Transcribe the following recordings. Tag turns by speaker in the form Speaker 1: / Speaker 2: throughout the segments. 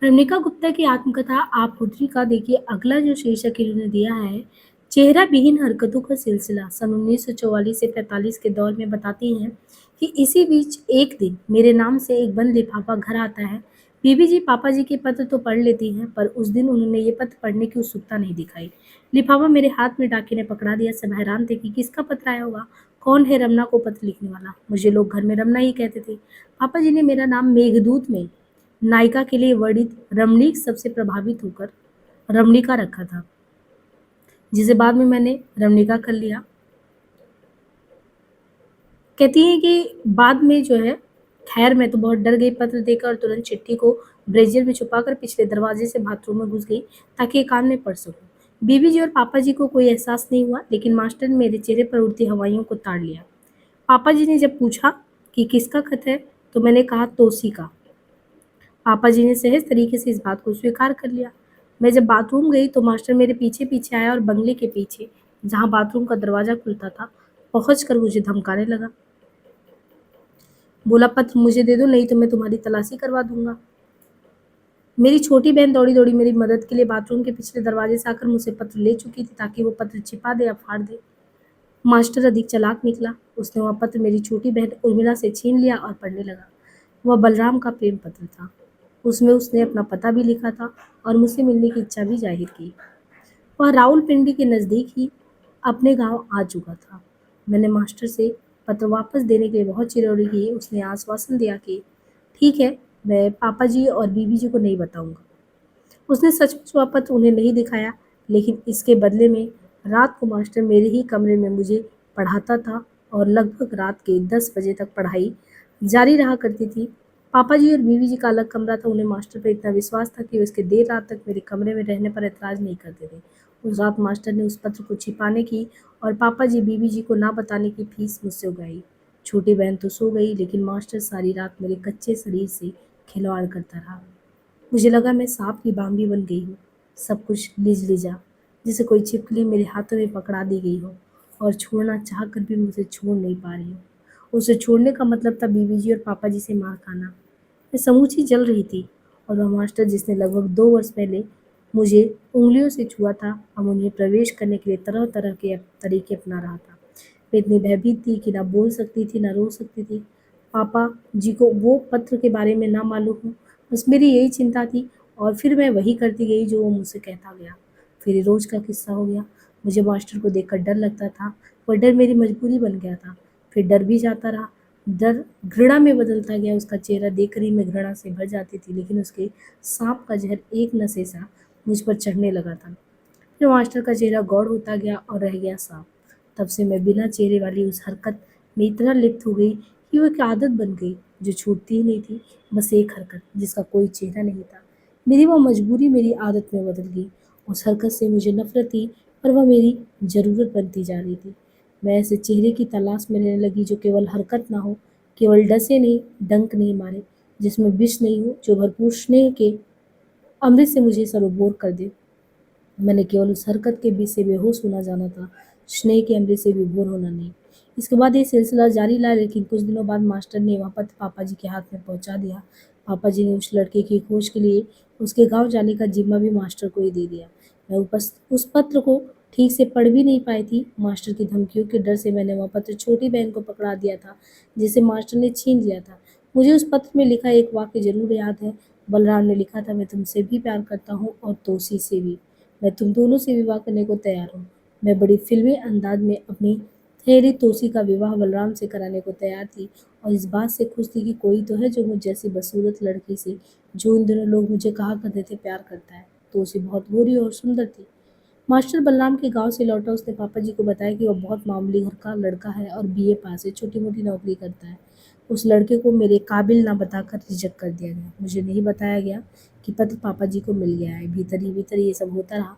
Speaker 1: रमनिका गुप्ता की आत्मकथा आप पुत्री का देखिए अगला जो शीर्षक इन्होंने दिया है, चेहरा विहीन हरकतों का सिलसिला सन 1944 से 45 के दौर में बताती हैं कि इसी बीच एक दिन मेरे नाम से एक बंद लिफाफा घर आता है। बीबी जी पापा जी के पत्र तो पढ़ लेती हैं, पर उस दिन उन्होंने ये पत्र पढ़ने की उत्सुकता नहीं दिखाई। लिफाफा मेरे हाथ में डाके ने पकड़ा दिया। सब हैरान थे कि किसका पत्र आया होगा, कौन है रमना को पत्र लिखने वाला। मुझे लोग घर में रमना ही कहते थे। पापा जी ने मेरा नाम मेघदूत में नायिका के लिए वर्णित रमणीक सबसे प्रभावित होकर रमणिका रखा था, जिसे बाद में मैंने रमणिका कर लिया। कहती हैं कि बाद में जो है, खैर मैं तो बहुत डर गई पत्र देकर और तुरंत चिट्ठी को ब्रेजियर में छुपाकर पिछले दरवाजे से बाथरूम में घुस गई ताकि ये कान में पढ़ सकूं। बीबी जी और पापा जी को कोई एहसास नहीं हुआ, लेकिन मास्टर ने मेरे चेहरे पर उड़ती हवाइयों को ताड़ लिया। पापा जी ने जब पूछा कि किसका खत है, तो मैंने कहा तोसी का। पापा जी ने सहज तरीके से इस बात को स्वीकार कर लिया। मैं जब बाथरूम गई तो मास्टर मेरे पीछे पीछे आया और बंगले के पीछे, जहाँ बाथरूम का दरवाजा खुलता था, पहुंचकर मुझे धमकाने लगा। बोला, पत्र मुझे दे दो, नहीं तो मैं तुम्हारी तलाशी करवा दूंगा। मेरी छोटी बहन दौड़ी दौड़ी मेरी मदद के लिए बाथरूम के पिछले दरवाजे से आकर मुझसे पत्र ले चुकी थी ताकि वो पत्र छिपा दे या फाड़ दे। मास्टर अधिक चालाक निकला। उसने वह पत्र मेरी छोटी बहन उर्मिला से छीन लिया और पढ़ने लगा। वह बलराम का प्रेम पत्र था। उसमें उसने अपना पता भी लिखा था और मुझसे मिलने की इच्छा भी जाहिर की। वह रावलपिंडी के नज़दीक ही अपने गांव आ चुका था। मैंने मास्टर से पत्र वापस देने के लिए बहुत चिरौरी की। उसने आश्वासन दिया कि ठीक है, मैं पापा जी और बीबी जी को नहीं बताऊंगा। उसने सचमुच वह पत्र उन्हें नहीं दिखाया, लेकिन इसके बदले में रात को मास्टर मेरे ही कमरे में मुझे पढ़ाता था और लगभग रात के 10 बजे तक पढ़ाई जारी रहा करती थी। पापा जी और बीवी जी का अलग कमरा था। उन्हें मास्टर पर इतना विश्वास था कि वे उसके देर रात तक मेरे कमरे में रहने पर ऐतराज नहीं करते थे। उस रात मास्टर ने उस पत्र को छिपाने की और पापा जी बीवी जी को ना बताने की फीस मुझसे उगाई। छोटी बहन तो सो गई, लेकिन मास्टर सारी रात मेरे कच्चे शरीर से खिलवाड़ करता रहा। मुझे लगा मैं सांप की बांबी बन गई हूँ। सब कुछ लिज लिजा, जैसे कोई छिपकली मेरे हाथों में पकड़ा दी गई हो और छोड़ना चाह कर भी मुझे छोड़ नहीं पा रही हूँ। उसे छोड़ने का मतलब था बीबी जी और पापा जी से मार खाना। मैं समूची जल रही थी और वह मास्टर जिसने लगभग 2 वर्ष पहले मुझे उंगलियों से छुआ था, अब उन्हें प्रवेश करने के लिए तरह तरह के तरीके अपना रहा था। मैं इतनी भयभीत थी कि ना बोल सकती थी, ना रो सकती थी। पापा जी को वो पत्र के बारे में ना मालूम हो, बस मेरी यही चिंता थी। और फिर मैं वही करती गई जो वो मुझसे कहता गया। फिर ये रोज का किस्सा हो गया। मुझे मास्टर को देखकर डर लगता था। वह डर मेरी मजबूरी बन गया था। फिर डर भी जाता रहा। डर घृणा में बदलता गया। उसका चेहरा देखकर ही मैं घृणा से भर जाती थी, लेकिन उसके सांप का जहर एक नशे सा मुझ पर चढ़ने लगा था। फिर मास्टर का चेहरा गौर होता गया और रह गया साफ। तब से मैं बिना चेहरे वाली उस हरकत में इतना लिप्त हो गई कि वो एक आदत बन गई जो छूटती ही नहीं थी। बस एक हरकत जिसका कोई चेहरा नहीं था। मेरी वो मजबूरी मेरी आदत में बदल गई। उस हरकत से मुझे नफरत थी, पर वह मेरी ज़रूरत बनती जा रही थी। मैं ऐसे चेहरे की तलाश में रहने लगी जो केवल हरकत ना हो, केवल डसे नहीं, डंक नहीं मारे, जिसमें विष नहीं हो, जो भरपूर स्नेह के अमृत से मुझे सरोबोर कर दे। मैंने केवल उस हरकत के बीच से बेहोश होना जाना था, स्नेह के अमृत से विभोर होना नहीं। इसके बाद ये सिलसिला जारी रहा, लेकिन कुछ दिनों बाद मास्टर ने वह पत्र पापा जी के हाथ में पहुंचा दिया। पापा जी ने उस लड़के की खोज के लिए उसके गांव जाने का जिम्मा भी मास्टर को ही दे दिया। मैं उस पत्र को ठीक से पढ़ भी नहीं पाई थी। मास्टर की धमकियों के डर से मैंने वह पत्र छोटी बहन को पकड़ा दिया था, जिसे मास्टर ने छीन लिया था। मुझे उस पत्र में लिखा एक वाक्य जरूर याद है। बलराम ने लिखा था, मैं तुमसे भी प्यार करता हूँ और तोसी से भी। मैं तुम दोनों से विवाह करने को तैयार हूँ। मैं बड़ी फिल्मी अंदाज में अपनी ठहरी तोसी का विवाह बलराम से कराने को तैयार थी और इस बात से खुश थी कि कोई तो है जो मुझ जैसी बदसूरत लड़की से, जो इन दिनों लोग मुझे कहा करते थे प्यार करता है। तोसी बहुत गोरी और सुंदर थी। मास्टर बलराम के गांव से लौटा। उसने पापा जी को बताया कि वह बहुत मामूली घर का लड़का है और बीए पास है, छोटी मोटी नौकरी करता है। उस लड़के को मेरे काबिल ना बताकर रिजेक्ट कर दिया गया। मुझे नहीं बताया गया कि पत्र पापा जी को मिल गया है। भीतर ही भीतर ये सब होता रहा।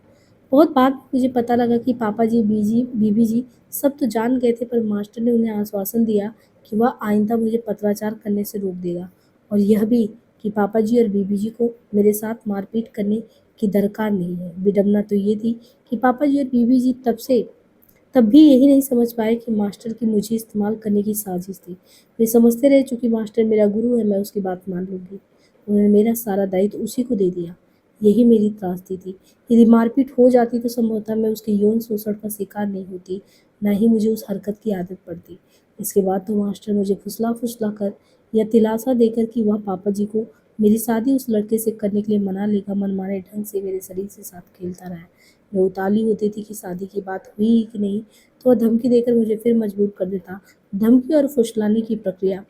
Speaker 1: बहुत बाद में मुझे पता लगा कि पापा जी, बीबी जी सब तो जान गए थे, पर मास्टर ने उन्हें आश्वासन दिया कि वह आइंदा मुझे पत्राचार करने से रोक देगा, और यह भी कि पापा जी और बीबी जी को मेरे साथ मारपीट करने की दरकार नहीं है। विडंबना तो ये थी कि पापा जी और बीबी जी तब भी यही नहीं समझ पाए कि मास्टर की मुझे इस्तेमाल करने की साजिश थी। वे समझते रहे चूंकि मास्टर मेरा गुरु है, मैं उसकी बात मान लूंगी। उन्होंने मेरा सारा दायित्व उसी को दे दिया। यही मेरी त्रासदी थी। यदि मारपीट हो जाती तो संभवतः मैं उसके यौन शोषण का शिकार नहीं होती, ना ही मुझे उस हरकत की आदत पड़ती। इसके बाद तो मास्टर मुझे फुसला-फुसला कर या दिलासा देकर कि वह पापा जी को मेरी शादी उस लड़के से करने के लिए मना लेगा, मनमाने ढंग से मेरे शरीर से साथ खेलता रहा। मैं उतावली होती थी कि शादी की बात हुई ही कि नहीं, तो वह धमकी देकर मुझे फिर मजबूर कर देता। धमकी और फुसलाने की प्रक्रिया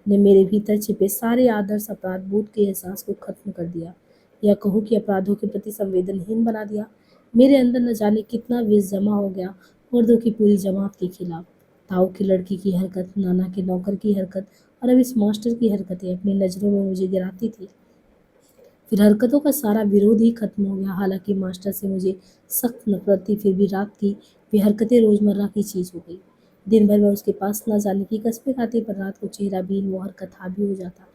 Speaker 1: ने मेरे भीतर छिपे सारे आदर्श अपराध बोध के एहसास को खत्म कर दिया, या कहूँ कि अपराधों के प्रति संवेदनहीन बना दिया। मेरे अंदर न जाने कितना विष जमा हो गया, मर्दों की पूरी जमात के खिलाफ। ताऊ की लड़की की हरकत, नाना के नौकर की हरकत और अब इस मास्टर की हरकतें अपनी नज़रों में मुझे गिराती थी। फिर हरकतों का सारा विरोध ही खत्म हो गया। हालांकि मास्टर से मुझे सख्त नफरत थी, फिर भी रात की वे हरकतें रोज़मर्रा की चीज़ हो गई। दिन भर मैं उसके पास न जाने की कस्में खाती, पर रात को चेहरा बीन वो हरकत हावी हो जाता।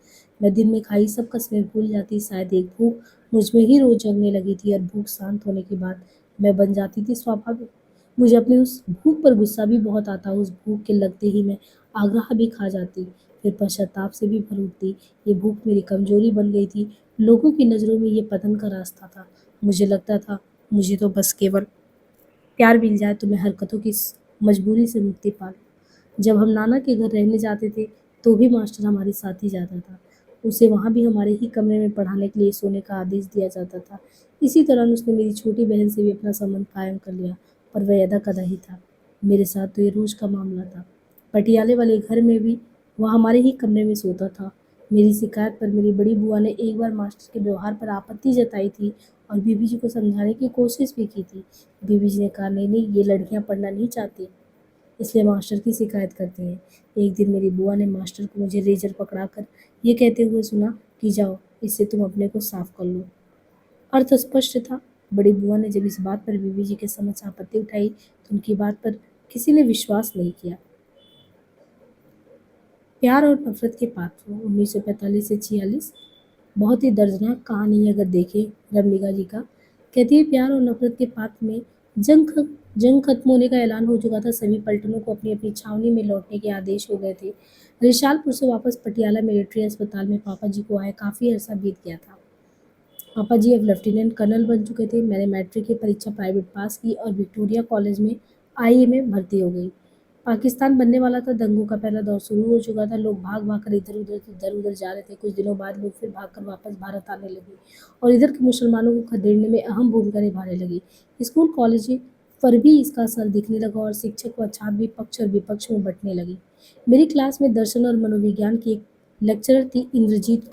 Speaker 1: मैं दिन में खाई सब कस्में भूल जाती। शायद एक भूख मुझ में ही रोज जगने लगी थी, और भूख शांत होने के बाद मैं बन जाती थी स्वाभाविक। मुझे अपनी उस भूख पर गुस्सा भी बहुत आता। उस भूख के लगते ही मैं आग्रह भी खा जाती, फिर पश्चाताप से भी भर उठती। ये भूख मेरी कमजोरी बन गई थी। लोगों की नज़रों में ये पतन का रास्ता था। मुझे लगता था मुझे तो बस केवल प्यार मिल जाए तो मैं हरकतों की इस मजबूरी से मुक्ति पा लूं। जब हम नाना के घर रहने जाते थे तो भी मास्टर हमारे साथ ही जाता था। उसे वहाँ भी हमारे ही कमरे में पढ़ाने के लिए सोने का आदेश दिया जाता था। इसी दौरान उसने मेरी छोटी बहन से भी अपना संबंध कायम कर लिया, पर वह अदा-कदा ही था। मेरे साथ तो ये रोज़ का मामला था। पटियाले वाले घर में भी वह हमारे ही कमरे में सोता था। मेरी शिकायत पर मेरी बड़ी बुआ ने एक बार मास्टर के व्यवहार पर आपत्ति जताई थी और बीबी जी को समझाने की कोशिश भी की थी। बीबी जी ने कहा, नहीं नहीं, ये लड़कियां पढ़ना नहीं चाहती, इसलिए मास्टर की शिकायत करती हैं। एक दिन मेरी बुआ ने मास्टर को मुझे रेजर पकड़ाकर ये कहते हुए सुना कि जाओ, इससे तुम अपने को साफ कर लो। अर्थ स्पष्ट था। बड़ी बुआ ने जब इस बात पर बीबी जी के समक्ष आपत्ति उठाई तो उनकी बात पर किसी ने विश्वास नहीं किया। प्यार और नफरत के पात्र 1945 से 46। बहुत ही दर्दनाक कहानी है अगर देखें रमनिका जी का। कहती है, प्यार और नफरत के पात्र में जंग खत्म होने का ऐलान हो चुका था। सभी पलटनों को अपनी अपनी छावनी में लौटने के आदेश हो गए थे। रिशालपुर से वापस पटियाला मिलिट्री अस्पताल में पापा जी को आए काफ़ी अरसा बीत गया था। पापा जी अब लेफ्टिनेंट कर्नल बन चुके थे। मैंने मैट्रिक की परीक्षा प्राइवेट पास की और विक्टोरिया कॉलेज में आईए में भर्ती हो गई। पाकिस्तान बनने वाला था। दंगों का पहला दौर शुरू हो चुका था। लोग भाग भाग कर इधर उधर जा रहे थे। कुछ दिनों बाद लोग फिर भागकर वापस भारत आने लगे और इधर के मुसलमानों को खदेड़ने में अहम भूमिका निभाने लगे। स्कूल कॉलेज पर भी इसका असर दिखने लगा और शिक्षक व छात्र भी पक्ष और विपक्ष में बंटने लगे। मेरी क्लास में दर्शन और मनोविज्ञान की एक लेक्चरर थी, इंद्रजीत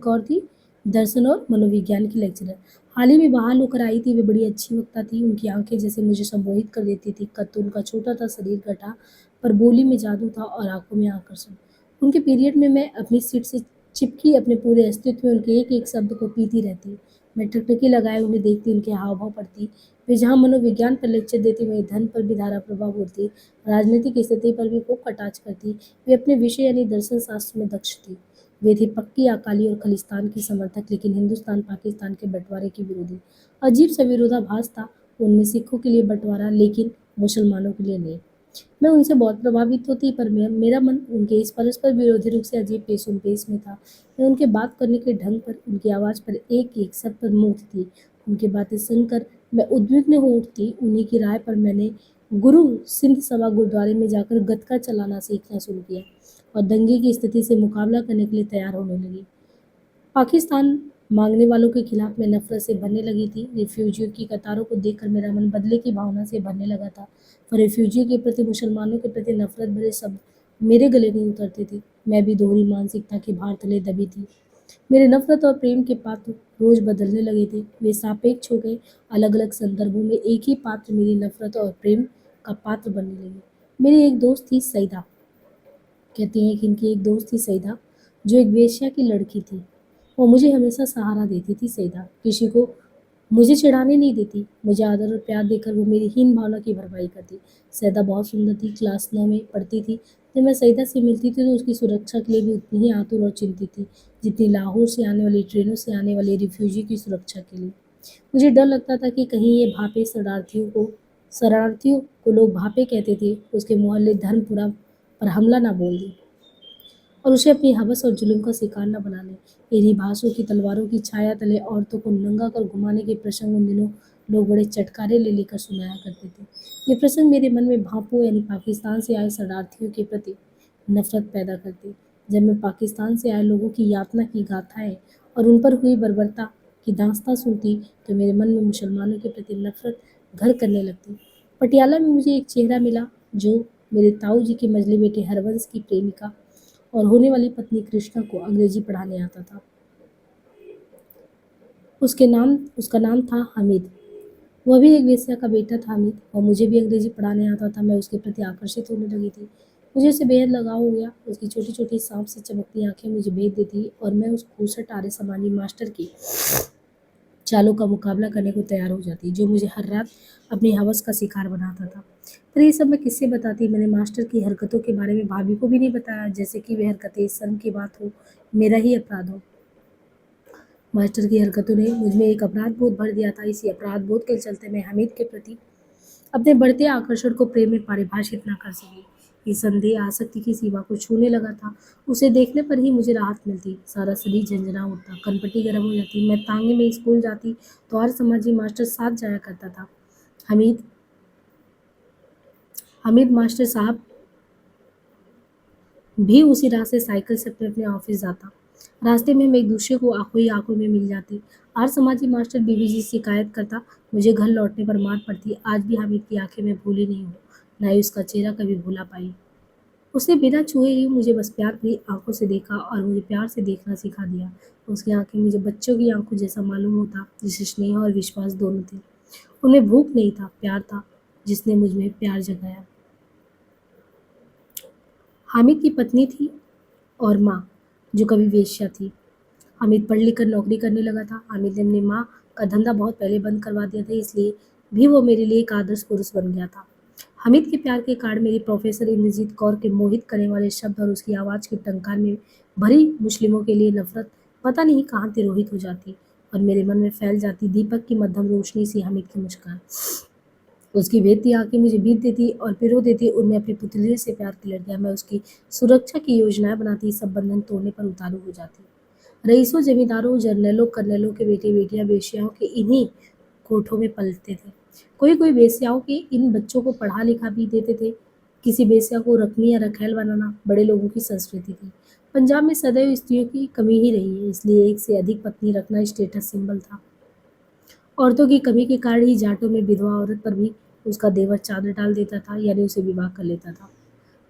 Speaker 1: कौर थी, दर्शन और मनोविज्ञान की लेक्चरर। हाल ही में बहाल होकर आई थी। वे बड़ी अच्छी वक्ता थी। उनकी आंखें जैसे मुझे संमोहित कर देती थी। कद तो उनका छोटा था, शरीर गठा, पर बोली में जादू था और आंखों में आकर्षण। उनके पीरियड में मैं अपनी सीट से चिपकी अपने पूरे अस्तित्व में उनके एक एक शब्द को पीती रहती। मैं टकटकी लगाए उन्हें देखती, उनके हाव भाव पढ़ती। वे जहाँ मनोविज्ञान पर लेक्चर देती वहीं धन पर भी धारा प्रभाव होती, राजनीतिक स्थिति पर भी खूब कटाक्ष करती। वे अपने विषय यानी दर्शन शास्त्र में दक्ष थी। वे थी पक्की अकाली और खलिस्तान की समर्थक, लेकिन हिंदुस्तान पाकिस्तान के बंटवारे की विरोधी। अजीब सा विरोधाभास था उनमें, सिखों के लिए बंटवारा लेकिन मुसलमानों के लिए नहीं। मैं उनसे बहुत प्रभावित होती, पर मेरा मन उनके इस परस्पर विरोधी रूप से अजीब पेश में था। मैं उनके बात करने के ढंग पर, उनकी आवाज़ पर, एक एक शब्द पर मुग्ध थी। उनकी बातें सुनकर मैं उद्विग्न हो उठती। उन्हीं की राय पर मैंने गुरु सिंध सभा गुरुद्वारे में जाकर गतका चलाना सीखना शुरू किया और दंगे की स्थिति से मुकाबला करने के लिए तैयार होने लगी। पाकिस्तान मांगने वालों के खिलाफ मैं नफरत से भरने लगी थी। रिफ्यूजियों की कतारों को देखकर मेरा मन बदले की भावना से भरने लगा था, पर रिफ्यूजियों के प्रति, मुसलमानों के प्रति नफरत भरे शब्द मेरे गले नहीं उतरते थे। मैं भी दोहरी मानसिकता के भार तले दबी थी। मेरे नफरत और प्रेम के पात्र रोज बदलने लगे थे। वे सापेक्ष हो गए। अलग अलग संदर्भों में एक ही पात्र मेरी नफरत और प्रेम का पात्र बनने लगे। मेरी एक दोस्त थी सईदा। कहती हैं कि इनकी एक दोस्त थी सईदा, जो एक वेश्या की लड़की थी। वो मुझे हमेशा सहारा देती थी। सईदा किसी को मुझे चिढ़ाने नहीं देती। मुझे आदर और प्यार देकर वो मेरी हीन भावना की भरपाई करती। सईदा बहुत सुंदर थी। क्लास 9 में पढ़ती थी। जब मैं सईदा से मिलती थी तो उसकी सुरक्षा के लिए भी उतनी ही आतुर और चिंतित थी जितनी लाहौर से आने वाली ट्रेनों से आने वाले रिफ्यूजी की सुरक्षा के लिए। मुझे डर लगता था कि कहीं ये भापे शरारतियों को लोग भापे कहते थे, उसके मोहल्ले धर्मपुरा पर हमला ना बोल दी। और उसे अपनी हवस और जुल्म का शिकार न बना ले। इन्हीं भाषों की तलवारों की छाया तले औरतों को नंगा कर घुमाने के प्रसंग उन दिनों लोग बड़े चटकारे ले लेकर सुनाया करते थे। ये प्रसंग मेरे मन में भापों यानी पाकिस्तान से आए शरणार्थियों के प्रति नफरत पैदा करते। जब मैं पाकिस्तान से आए लोगों की यातना की गाथाएं और उन पर हुई बर्बरता की दास्तां सुनती तो मेरे मन में मुसलमानों के प्रति नफरत घर करने लगती। पटियाला में मुझे एक चेहरा मिला जो मेरे ताऊ जी के मजली बेटे हरवंश की प्रेमिका और होने वाली पत्नी कृष्णा को अंग्रेजी पढ़ाने आता था। उसका नाम था हामिद। वह भी एक वेश्या का बेटा था हामिद और मुझे भी अंग्रेजी पढ़ाने आता था। मैं उसके प्रति आकर्षित होने लगी थी। मुझे उससे बेहद लगाव हो गया। उसकी छोटी छोटी सांप से चमकती आंखें मुझे भेज देती और मैं उस खूसट आर्य समानी मास्टर की चालों का मुकाबला करने को तैयार हो जाती जो मुझे हर रात अपनी हवस का शिकार बनाता था। पर ये सब मैं किससे बताती। मैंने मास्टर की हरकतों के बारे में भाभी को भी नहीं बताया, जैसे कि वे हरकतें शर्म की बात हो, मेरा ही अपराध हो। मास्टर की हरकतों ने मुझमें एक अपराध बोध भर दिया था। इसी अपराध बोध के चलते मैं हामिद के प्रति अपने बढ़ते आकर्षण को प्रेम में परिभाषित न कर सकी। ये संदेह आसक्ति की सीमा को छूने लगा था। उसे देखने पर ही मुझे राहत मिलती, सारा शरीर झंझना उठता, कनपटी गर्म हो जाती। मैं तांगे में स्कूल जाती तो हर समाजी मास्टर साथ जाया करता था। हमीद हमीद मास्टर साहब भी उसी राह से साइकिल से अपने अपने ऑफिस जाता। रास्ते में हम एक दूसरे को आंखों ही आंखों में मिल जाते। आर समाजी मास्टर बीवी जी से शिकायत करता, मुझे घर लौटने पर मार पड़ती। आज भी हामिद की आंखें मैं भूली नहीं हूँ, ना ही उसका चेहरा कभी भूला पाई। उसने बिना छुए ही मुझे बस प्यार भरी आंखों से देखा और मुझे प्यार से देखना सिखा दिया। उसकी आंखें मुझे बच्चों की आंखों जैसा मालूम होता, जिसे स्नेह और विश्वास दोनों थे। उनमें भूख नहीं था, प्यार था, जिसने मुझ में प्यार जगाया। हामिद की पत्नी थी और माँ, जो कभी वेश्या थी। हामिद पढ़ लिख कर नौकरी करने लगा था। हामिद ने अपनी माँ का धंधा बहुत पहले बंद करवा दिया था, इसलिए भी वो मेरे लिए एक आदर्श पुरुष बन गया था। हामिद के प्यार के कारण मेरी प्रोफेसर इंद्रजीत कौर के मोहित करने वाले शब्द और उसकी आवाज़ की टंकार में भरी मुस्लिमों के लिए नफरत पता नहीं कहाँ तिरोहित हो जाती और मेरे मन में फैल जाती दीपक की मध्यम रोशनी सी हामिद की मुस्कान। उसकी बहती आंखें मुझे बीत देती और पिरो देती। उनमें अपनी पुतली से प्यार की लड़कियां, मैं उसकी सुरक्षा की योजनाएं बनाती, सब बंधन तोड़ने पर उतारू हो जाती। रईसों, जमींदारों, जर्नैलों, कर्नलों के बेटे बेटियां वेश्याओं के इन्हीं कोठों में पलते थे। कोई कोई वेश्याओं के इन बच्चों को पढ़ा लिखा भी देते थे। किसी वेश्या को रखनी या रखैल बनाना बड़े लोगों की संस्कृति थी। पंजाब में सदैव स्त्रियों की कमी ही रही है, इसलिए एक से अधिक पत्नी रखना स्टेटस सिंबल था। औरतों की कमी के कारण ही जाटों में विधवा औरत पर भी उसका देवर चादर डाल देता था, यानी उसे विवाह कर लेता था।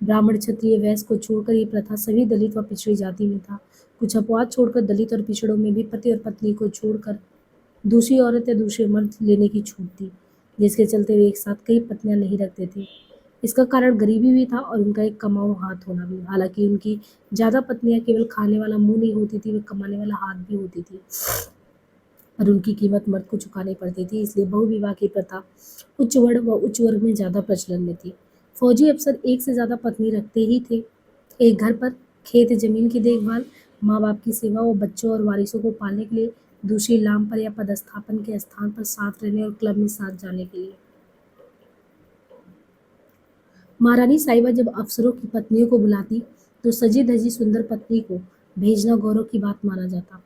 Speaker 1: ब्राह्मण, क्षत्रिय, वैश्य को छोड़कर ये प्रथा सभी दलित व पिछड़ी जाति में था। कुछ अपवाद छोड़कर दलित और पिछड़ों में भी पति और पत्नी को छोड़कर दूसरी औरत या दूसरे मर्द लेने की छूट थी, जिसके चलते वे एक साथ कई पत्नियां नहीं रखते थे। इसका कारण गरीबी भी था और उनका एक कमाऊ हाथ होना भी। हालांकि उनकी ज्यादा पत्नियां केवल खाने वाला मुंह नहीं होती थी, वे कमाने वाला हाथ भी होती थी और उनकी कीमत मर्द को चुकानी पड़ती थी। इसलिए बहुविवाह की प्रथा उच्च वर्ण व उच्च वर्ग में ज्यादा प्रचलन में थी। फौजी अफसर एक से ज्यादा पत्नी रखते ही थे। एक घर पर खेत जमीन की देखभाल, माँ बाप की सेवा व बच्चों और वारिसों को पालने के लिए, दूसरी लाम पर या पदस्थापन के स्थान पर साथ रहने और क्लब में साथ जाने के लिए। महारानी साहिबा जब अफसरों की पत्नियों को बुलाती तो सजी धजी सुंदर पत्नी को भेजना गौरव की बात माना जाता।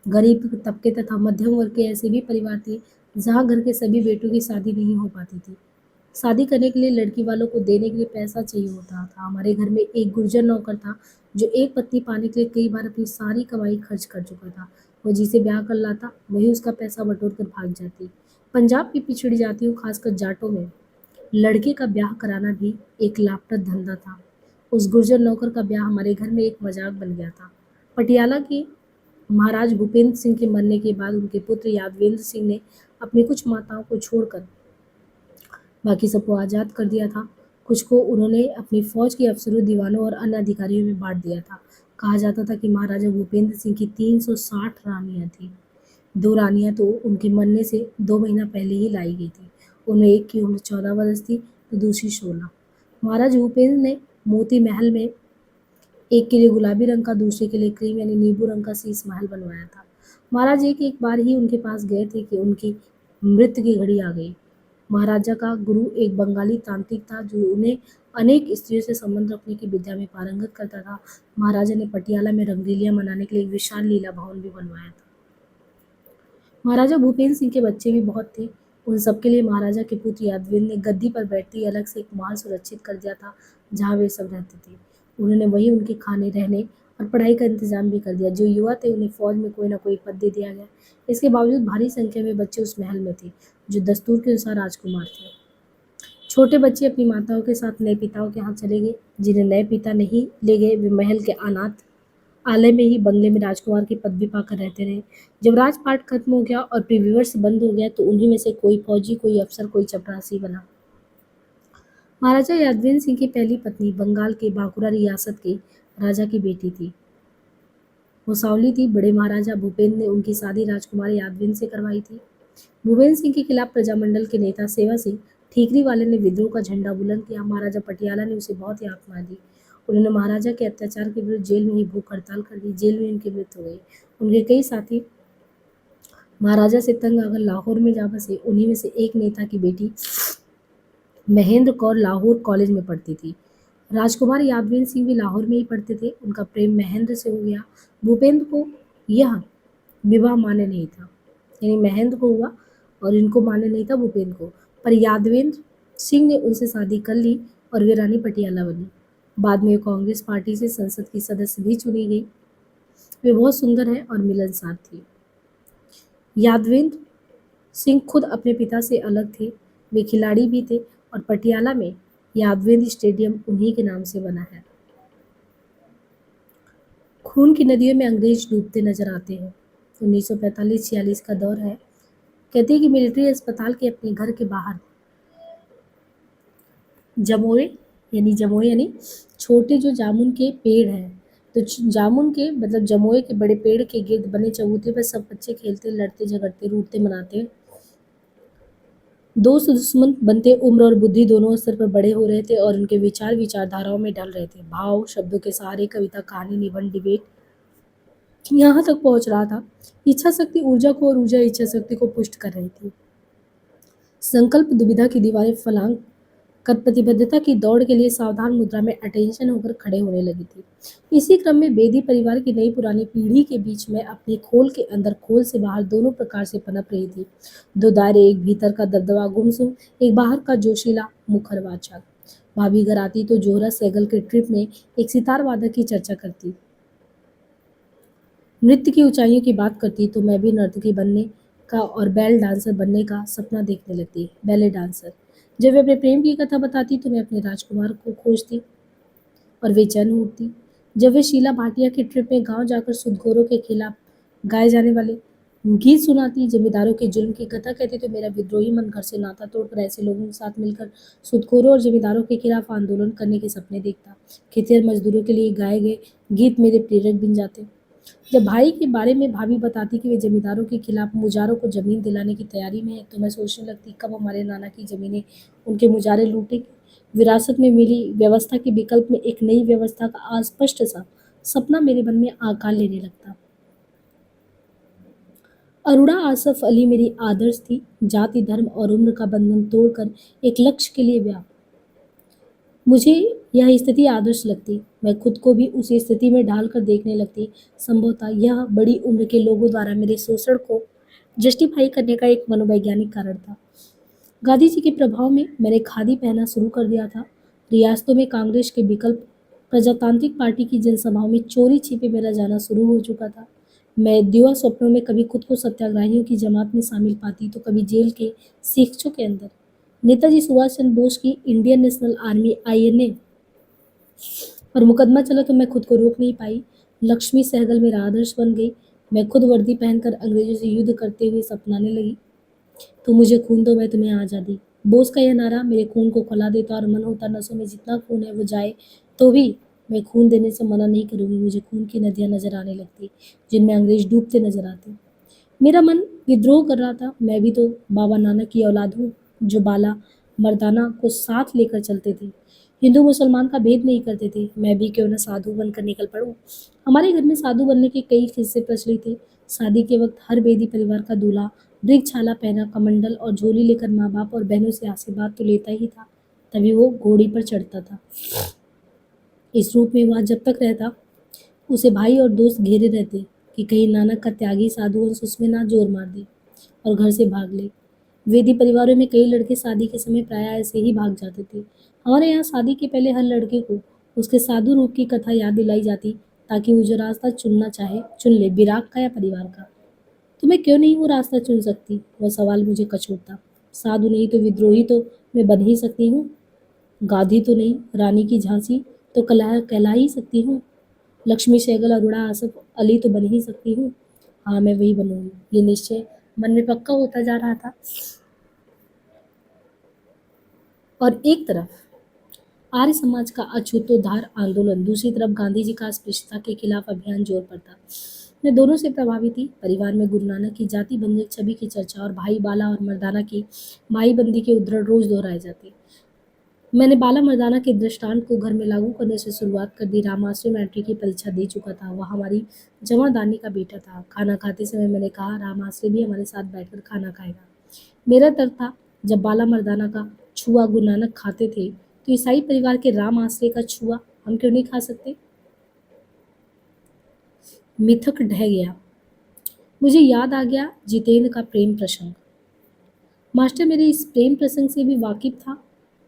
Speaker 1: गरीब तबके तथा मध्यम वर्ग के ऐसे भी परिवार थे जहाँ घर के सभी बेटों की शादी नहीं हो पाती थी। शादी करने के लिए लड़की वालों को देने के लिए पैसा चाहिए होता था। हमारे घर में एक गुर्जर नौकर था जो एक पत्नी पाने के लिए कई बार अपनी सारी कमाई खर्च कर चुका था। वो जिसे ब्याह कर लाता वही उसका पैसा बटोर कर भाग जाती। पंजाब की पिछड़ी जातियों, खासकर जाटों में लड़के का ब्याह कराना भी एक लाभप्रद धंधा था। उस गुर्जर नौकर का ब्याह हमारे घर में एक मजाक बन गया था। पटियाला के महाराज भूपेंद्र सिंह के मरने के बाद उनके पुत्र यादवेंद्र सिंह ने अपनी कुछ माताओं को छोड़कर बाकी सबको आज़ाद कर दिया था। कुछ को उन्होंने अपनी फौज के अफसरों, दीवानों और अन्य अधिकारियों में बांट दिया था। कहा जाता था कि महाराजा भूपेंद्र सिंह की 360 रानियां थीं। 2 रानियां तो उनके मरने से 2 महीना पहले ही लाई गई थी। उनमें एक की उम्र 14 वर्ष थी तो दूसरी 16। महाराज भूपेंद्र ने मोती महल में एक के लिए गुलाबी रंग का, दूसरे के लिए क्रीम यानी नींबू रंग का शीश महल बनवाया था। महाराज एक बार ही उनके पास गए थे कि उनकी मृत्यु की घड़ी आ गई। महाराजा का गुरु एक बंगाली तांत्रिक था जो उन्हें अनेक स्त्रियों से संबंध रखने की विद्या में पारंगत करता था। महाराजा ने पटियाला में रंगरेलियां मनाने के लिए एक विशाल लीला भवन भी बनवाया था। महाराजा भूपेंद्र सिंह के बच्चे भी बहुत थे। उन सबके लिए महाराजा के पुत्र यादवेंद्र ने गद्दी पर बैठते ही अलग से एक महल सुरक्षित कर दिया था, जहाँ वे सब रहते थे। उन्होंने वहीं उनके खाने, रहने और पढ़ाई का इंतजाम भी कर दिया। जो युवा थे उन्हें फौज में कोई न कोई पद दे दिया गया। इसके बावजूद भारी संख्या में बच्चे उस महल में थे, जो दस्तूर के अनुसार राजकुमार थे। छोटे बच्चे अपनी माताओं के साथ नए पिताओं के यहाँ चले गए। जिन्हें नए पिता नहीं ले गए, वे महल के अनाथ आलय में ही बंगले में राजकुमार की पदवी पाकर रहते रहे। जब राजपाट खत्म हो गया और प्रीवियर्स बंद हो गया, तो उन्हीं में से कोई फौजी, कोई अफसर, कोई चपरासी बना। महाराजा यादवेंद्र सिंह की पहली पत्नी बंगाल के बांकुरा रियासत के राजा की बेटी थी, मुसावली थी। बड़े महाराजा भूपेंद्र ने उनकी शादी राजकुमार यादवेंद्र से करवाई थी। भूपेंद्र सिंह के खिलाफ प्रजामंडल के नेता सेवा सिंह ठीकरी वाले ने विद्रोह का झंडा बुलंद किया। महाराजा पटियाला ने उसे बहुत याद मार दी। उन्होंने महाराजा के अत्याचार के विरुद्ध जेल में ही भूख हड़ताल कर दी। जेल में उनकी मृत्यु हो गई। उनके कई साथी महाराजा से तंग आकर लाहौर में जा बसे। उन्हीं में से एक नेता की बेटी महेंद्र कौर लाहौर कॉलेज में पढ़ती थी। राजकुमार यादवेंद्र सिंह भी लाहौर में ही पढ़ते थे। उनका प्रेम महेंद्र से हो गया। भूपेंद्र को यह विवाह मान्य नहीं था, यानी महेंद्र को हुआ और इनको मान्य नहीं था भूपेंद्र को। पर यादवेंद्र सिंह ने उनसे शादी कर ली और वे रानी पटियाला बनी। बाद में कांग्रेस पार्टी से संसद की सदस्य भी चुनी गई। वे बहुत सुंदर है और मिलनसार थी। यादवेंद्र सिंह खुद अपने पिता से अलग थे। वे खिलाड़ी भी थे और पटियाला में यादवेंद्र स्टेडियम उन्हीं के नाम से बना है। खून की नदियों में अंग्रेज डूबते नजर आते हैं। 1945-46 का दौर है। कहते हैं कि मिलिट्री अस्पताल के अपने घर के बाहर जमोए यानी छोटे जो जामुन के पेड़ हैं, तो जामुन के मतलब जमोए के बड़े पेड़ के गिर्द बने चबूतरे पर सब बच्चे खेलते, लड़ते, झगड़ते, रूठते, मनाते। दोस्त दुश्मन बनते, उम्र और बुद्धि दोनों स्तर पर बड़े हो रहे थे और उनके विचार विचारधाराओं में ढल रहे थे। भाव शब्दों के सहारे कविता, कहानी, निबंध, डिबेट यहाँ तक पहुंच रहा था। इच्छा शक्ति ऊर्जा को और ऊर्जा इच्छा शक्ति को पुष्ट कर रही थी। संकल्प दुविधा की दीवारें फलांग कर प्रतिबद्धता की दौड़ के लिए सावधान मुद्रा में अटेंशन होकर खड़े होने लगी थी। इसी क्रम में बेदी परिवार की नई पुरानी पीढ़ी के बीच में अपने खोल के अंदर, खोल से बाहर दोनों प्रकार से पनप रही थी। दो दायरे, एक भीतर का दबदबा गुमसुम, एक बाहर का जोशीला मुखर वाचा। भाभी घर आती तो जोहरा सहगल के ट्रिप में एक सितार वादक की चर्चा करती, नृत्य की ऊंचाइयों की बात करती, तो मैं भी नर्तकी बनने का और बैल डांसर बनने का सपना देखने लगती। Ballet dancer. जब वे अपने प्रेम की कथा बताती तो मैं अपने राजकुमार को खोजती और बेचैन उठती। जब वे शीला भाटिया की ट्रिप में गांव जाकर सुदखोरों के खिलाफ गाए जाने वाले गीत सुनाती, जमींदारों के जुल्म की कथा कहती, तो मेरा विद्रोही मन घर से नाता तोड़कर ऐसे लोगों के साथ मिलकर सुदखोरों और जमींदारों के खिलाफ आंदोलन करने के सपने देखता। खेतिहर मजदूरों के लिए गाए गए गीत मेरे प्रेरक बन जाते। जब भाई के बारे में भाभी बताती कि वे जमींदारों के खिलाफ मुजारों को जमीन दिलाने की तैयारी में है, तो मैं सोचने लगती कब हमारे नाना की जमीनें उनके मुजारे लूटेंगे। विरासत में मिली व्यवस्था के विकल्प में एक नई व्यवस्था का अस्पष्ट सा सपना मेरे मन में आकार लेने लगता। अरुणा आसफ अली मेरी आदर्श थी। जाति, धर्म और उम्र का बंधन तोड़कर एक लक्ष्य के लिए व्याप मुझे यह स्थिति आदर्श लगती। मैं खुद को भी उसी स्थिति में ढालकर देखने लगती। संभवतः यह बड़ी उम्र के लोगों द्वारा मेरे शोषण को जस्टिफाई करने का एक मनोवैज्ञानिक कारण था। गांधी जी के प्रभाव में मैंने खादी पहनना शुरू कर दिया था। रियासतों में कांग्रेस के विकल्प प्रजातांत्रिक पार्टी की जनसभाओं में चोरी छिपे मेरा जाना शुरू हो चुका था। मैं दिवा स्वप्नों में कभी खुद को सत्याग्रहियों की जमात में शामिल पाती, तो कभी जेल के शिक्षों के अंदर। नेताजी सुभाष चंद्र बोस की इंडियन नेशनल आर्मी INA पर मुकदमा चला तो मैं खुद को रोक नहीं पाई। लक्ष्मी सहगल मेरा आदर्श बन गई। मैं खुद वर्दी पहनकर अंग्रेजों से युद्ध करते हुए सपनाने लगी। तो मुझे खून दो, मैं तुम्हें आज़ादी। बोस का यह नारा मेरे खून को खौला देता और मन होता नसों में जितना खून है वो जाए तो भी मैं खून देने से मना नहीं करूंगी। मुझे खून की नदियां नजर आने लगती, जिनमें अंग्रेज डूबते नजर आते। मेरा मन विद्रोह कर रहा था। मैं भी तो बाबा नानक की औलाद हूँ, जो बाला मर्दाना को साथ लेकर चलते थे, हिंदू मुसलमान का भेद नहीं करते थे। मैं भी क्यों न साधु बनकर निकल पड़ूं। हमारे घर में साधु बनने के कई किस्से प्रचलित थे। शादी के वक्त हर बेदी परिवार का दूल्हा मृगछाला पहना, कमंडल और झोली लेकर माँ बाप और बहनों से आशीर्वाद तो लेता ही था, तभी वो घोड़ी पर चढ़ता था। इस रूप में वह जब तक रहता, उसे भाई और दोस्त घेरे रहते कि कहीं नानक का त्यागी साधु अंश उसमें ना जोर मार दे और घर से भाग ले। वेदी परिवारों में कई लड़के शादी के समय प्रायः ऐसे ही भाग जाते थे। हमारे यहाँ शादी के पहले हर लड़के को उसके साधु रूप की कथा याद दिलाई जाती, ताकि वो जो रास्ता चुनना चाहे चुन ले, विराग का या परिवार का। तो मैं क्यों नहीं वो रास्ता चुन सकती? वह सवाल मुझे कचोटता। साधु नहीं तो विद्रोही तो मैं बन ही सकती हूँ। गाधी तो नहीं, रानी की झांसी तो कहला ही सकती हूँ। लक्ष्मी सहगल, अरुणा, आसफ अली तो बन ही सकती हूँ। हाँ, मैं वही बनूंगी। ये निश्चय मन में पक्का होता जा रहा था। और एक तरफ आर्य समाज का अछूतोद्धार आंदोलन, दूसरी तरफ गांधी जी का अस्पृश्यता के खिलाफ अभियान जोर पर था। मैं दोनों से प्रभावित थी। परिवार में गुरु नानक की जाति बंधक छवि की चर्चा और भाई बाला और मर्दाना की भाईबंदी के उद्धरण रोज दोहराए जाते। मैंने बाला मर्दाना के दृष्टांत को घर में लागू करने से शुरुआत कर दी। रामाश्रय मैट्रिक की परीक्षा दे चुका था। वह हमारी जमादारनी का बेटा था। खाना खाते समय मैंने कहा, रामाश्रय भी हमारे साथ बैठकर खाना खाएगा। मेरा डर था, जब बाला मर्दाना का छुआ गुरु नानक खाते थे, तो ईसाई परिवार के राम आश्रय का छुआ हम क्यों नहीं खा सकते? मिथक ढह गया। मुझे याद आ गया जितेंद्र का प्रेम प्रसंग। मास्टर मेरे इस प्रेम प्रसंग से भी वाकिफ था।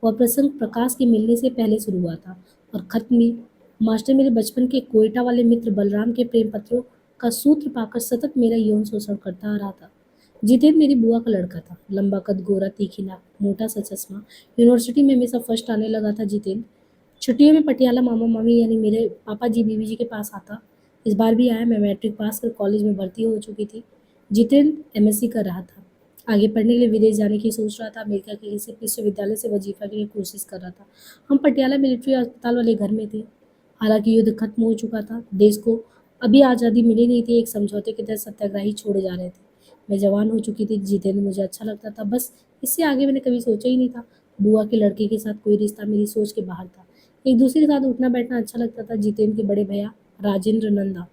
Speaker 1: वह प्रसंग प्रकाश के मिलने से पहले शुरू हुआ था और खत्म भी। मास्टर मेरे बचपन के कोयटा वाले मित्र बलराम के प्रेम पत्रों का सूत्र पाकर सतत मेरा यौन शोषण करता आ रहा था। जितेंद्र मेरी बुआ का लड़का था। लंबा कद, गोरा, तीखी नाक, मोटा सा चश्मा। यूनिवर्सिटी में हमेशा फर्स्ट आने लगा था जितेंद्र। छुट्टियों में पटियाला मामा मामी यानी मेरे पापा जी बीवी जी के पास आता। इस बार भी आया। मैं मैट्रिक पास कर कॉलेज में भर्ती हो चुकी थी। जितेंद्र एमएससी कर रहा था। आगे पढ़ने के लिए विदेश जाने की सोच रहा था। अमेरिका के किसी विश्वविद्यालय से वजीफा के लिए कोशिश कर रहा था। हम पटियाला मिलिट्री अस्पताल वाले घर में थे। हालांकि युद्ध खत्म हो चुका था। देश को अभी आज़ादी मिली नहीं थी। एक समझौते के तहत सत्याग्रही छोड़े जा रहे थे। मैं जवान हो चुकी थी। जितेंद्र मुझे अच्छा लगता था। बस इससे आगे मैंने कभी सोचा ही नहीं था। बुआ के लड़के के साथ कोई रिश्ता मेरी सोच के बाहर था। एक दूसरे के साथ उठना बैठना अच्छा लगता था। जितेंद्र के बड़े भैया राजेंद्र नंदा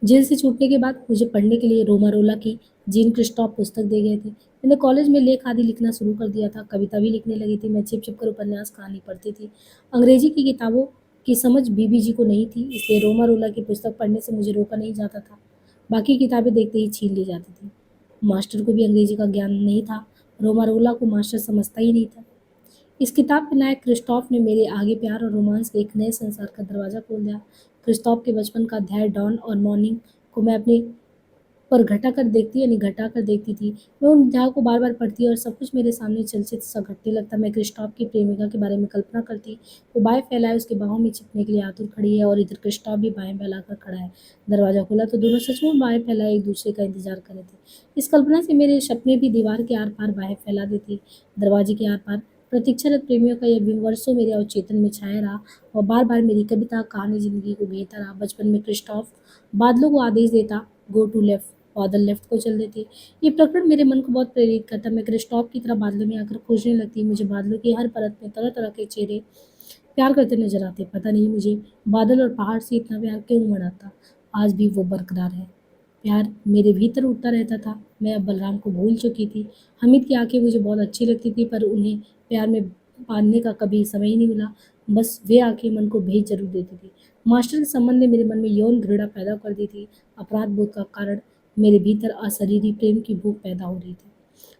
Speaker 1: जेल से छूटने के बाद मुझे पढ़ने के लिए रोमारोला की जीन क्रिस्टॉफ पुस्तक दे गए थे। मैंने कॉलेज में लेख आदि लिखना शुरू कर दिया था। कविता भी लिखने लगी थी। मैं छिप छिप कर उपन्यास कहानी पढ़ती थी। अंग्रेजी की किताबों की समझ बीबी जी को नहीं थी, इसलिए रोमारोला की पुस्तक पढ़ने से मुझे रोका नहीं जाता था। बाकी किताबें देखते ही छीन ली जाती थी। मास्टर को भी अंग्रेजी का ज्ञान नहीं था। रोमारोला को मास्टर समझता ही नहीं था। इस किताब के नायक क्रिस्टॉफ ने मेरे आगे प्यार और रोमांस के एक नए संसार का दरवाजा खोल दिया। क्रिस्टॉफ के बचपन का अध्याय डॉन और मॉर्निंग को मैं अपने पर घटा कर देखती थी। मैं उन अध्यायों को बार बार पढ़ती और सब कुछ मेरे सामने चलचित्र सा घटने लगता। मैं क्रिस्टॉफ की प्रेमिका के बारे में कल्पना करती। वो बाएं फैलाए उसके बाहों में छिपने के लिए आतुर खड़ी है और इधर क्रिस्टॉफ भी बाएं फैलाकर खड़ा है। दरवाजा खोला तो दोनों सचमुच बाएं फैलाए एक दूसरे का इंतजार कर रहे थे। इस कल्पना से मेरे सपने भी दीवार के आर पार बाहें फैला देती। दरवाजे के आर पार प्रतीक्षारत प्रेमियों का यह वर्षों मेरे अवचेतन में छाया रहा और बार बार मेरी कविता कहानी जिंदगी को घेरता रहा। बचपन में क्रिस्टॉफ बादलों को आदेश देता, गो टू लेफ्ट, बादल लेफ्ट को चल देते। ये प्रकरण मेरे मन को बहुत प्रेरित करता। मैं क्रिस्टॉफ की तरह बादलों में आकर खोजने लगती। मुझे बादलों की हर परत में तरह तरह के चेहरे प्यार करते नजर आते। पता नहीं मुझे बादल और पहाड़ से इतना प्यार क्यों उमड़ आता। आज भी वो बरकरार है। प्यार मेरे भीतर उठता रहता था। मैं अब बलराम को भूल चुकी थी। हामिद की आंखें मुझे बहुत अच्छी लगती थी, पर उन्हें प्यार में बांधने का कभी समय ही नहीं मिला। बस वे आंखें मन को भेज जरूर देती थी। मास्टर के संबंध ने मेरे मन में यौन घृणा पैदा कर दी थी। अपराध बोध का कारण मेरे भीतर अशरीरी प्रेम की भूख पैदा हो रही थी।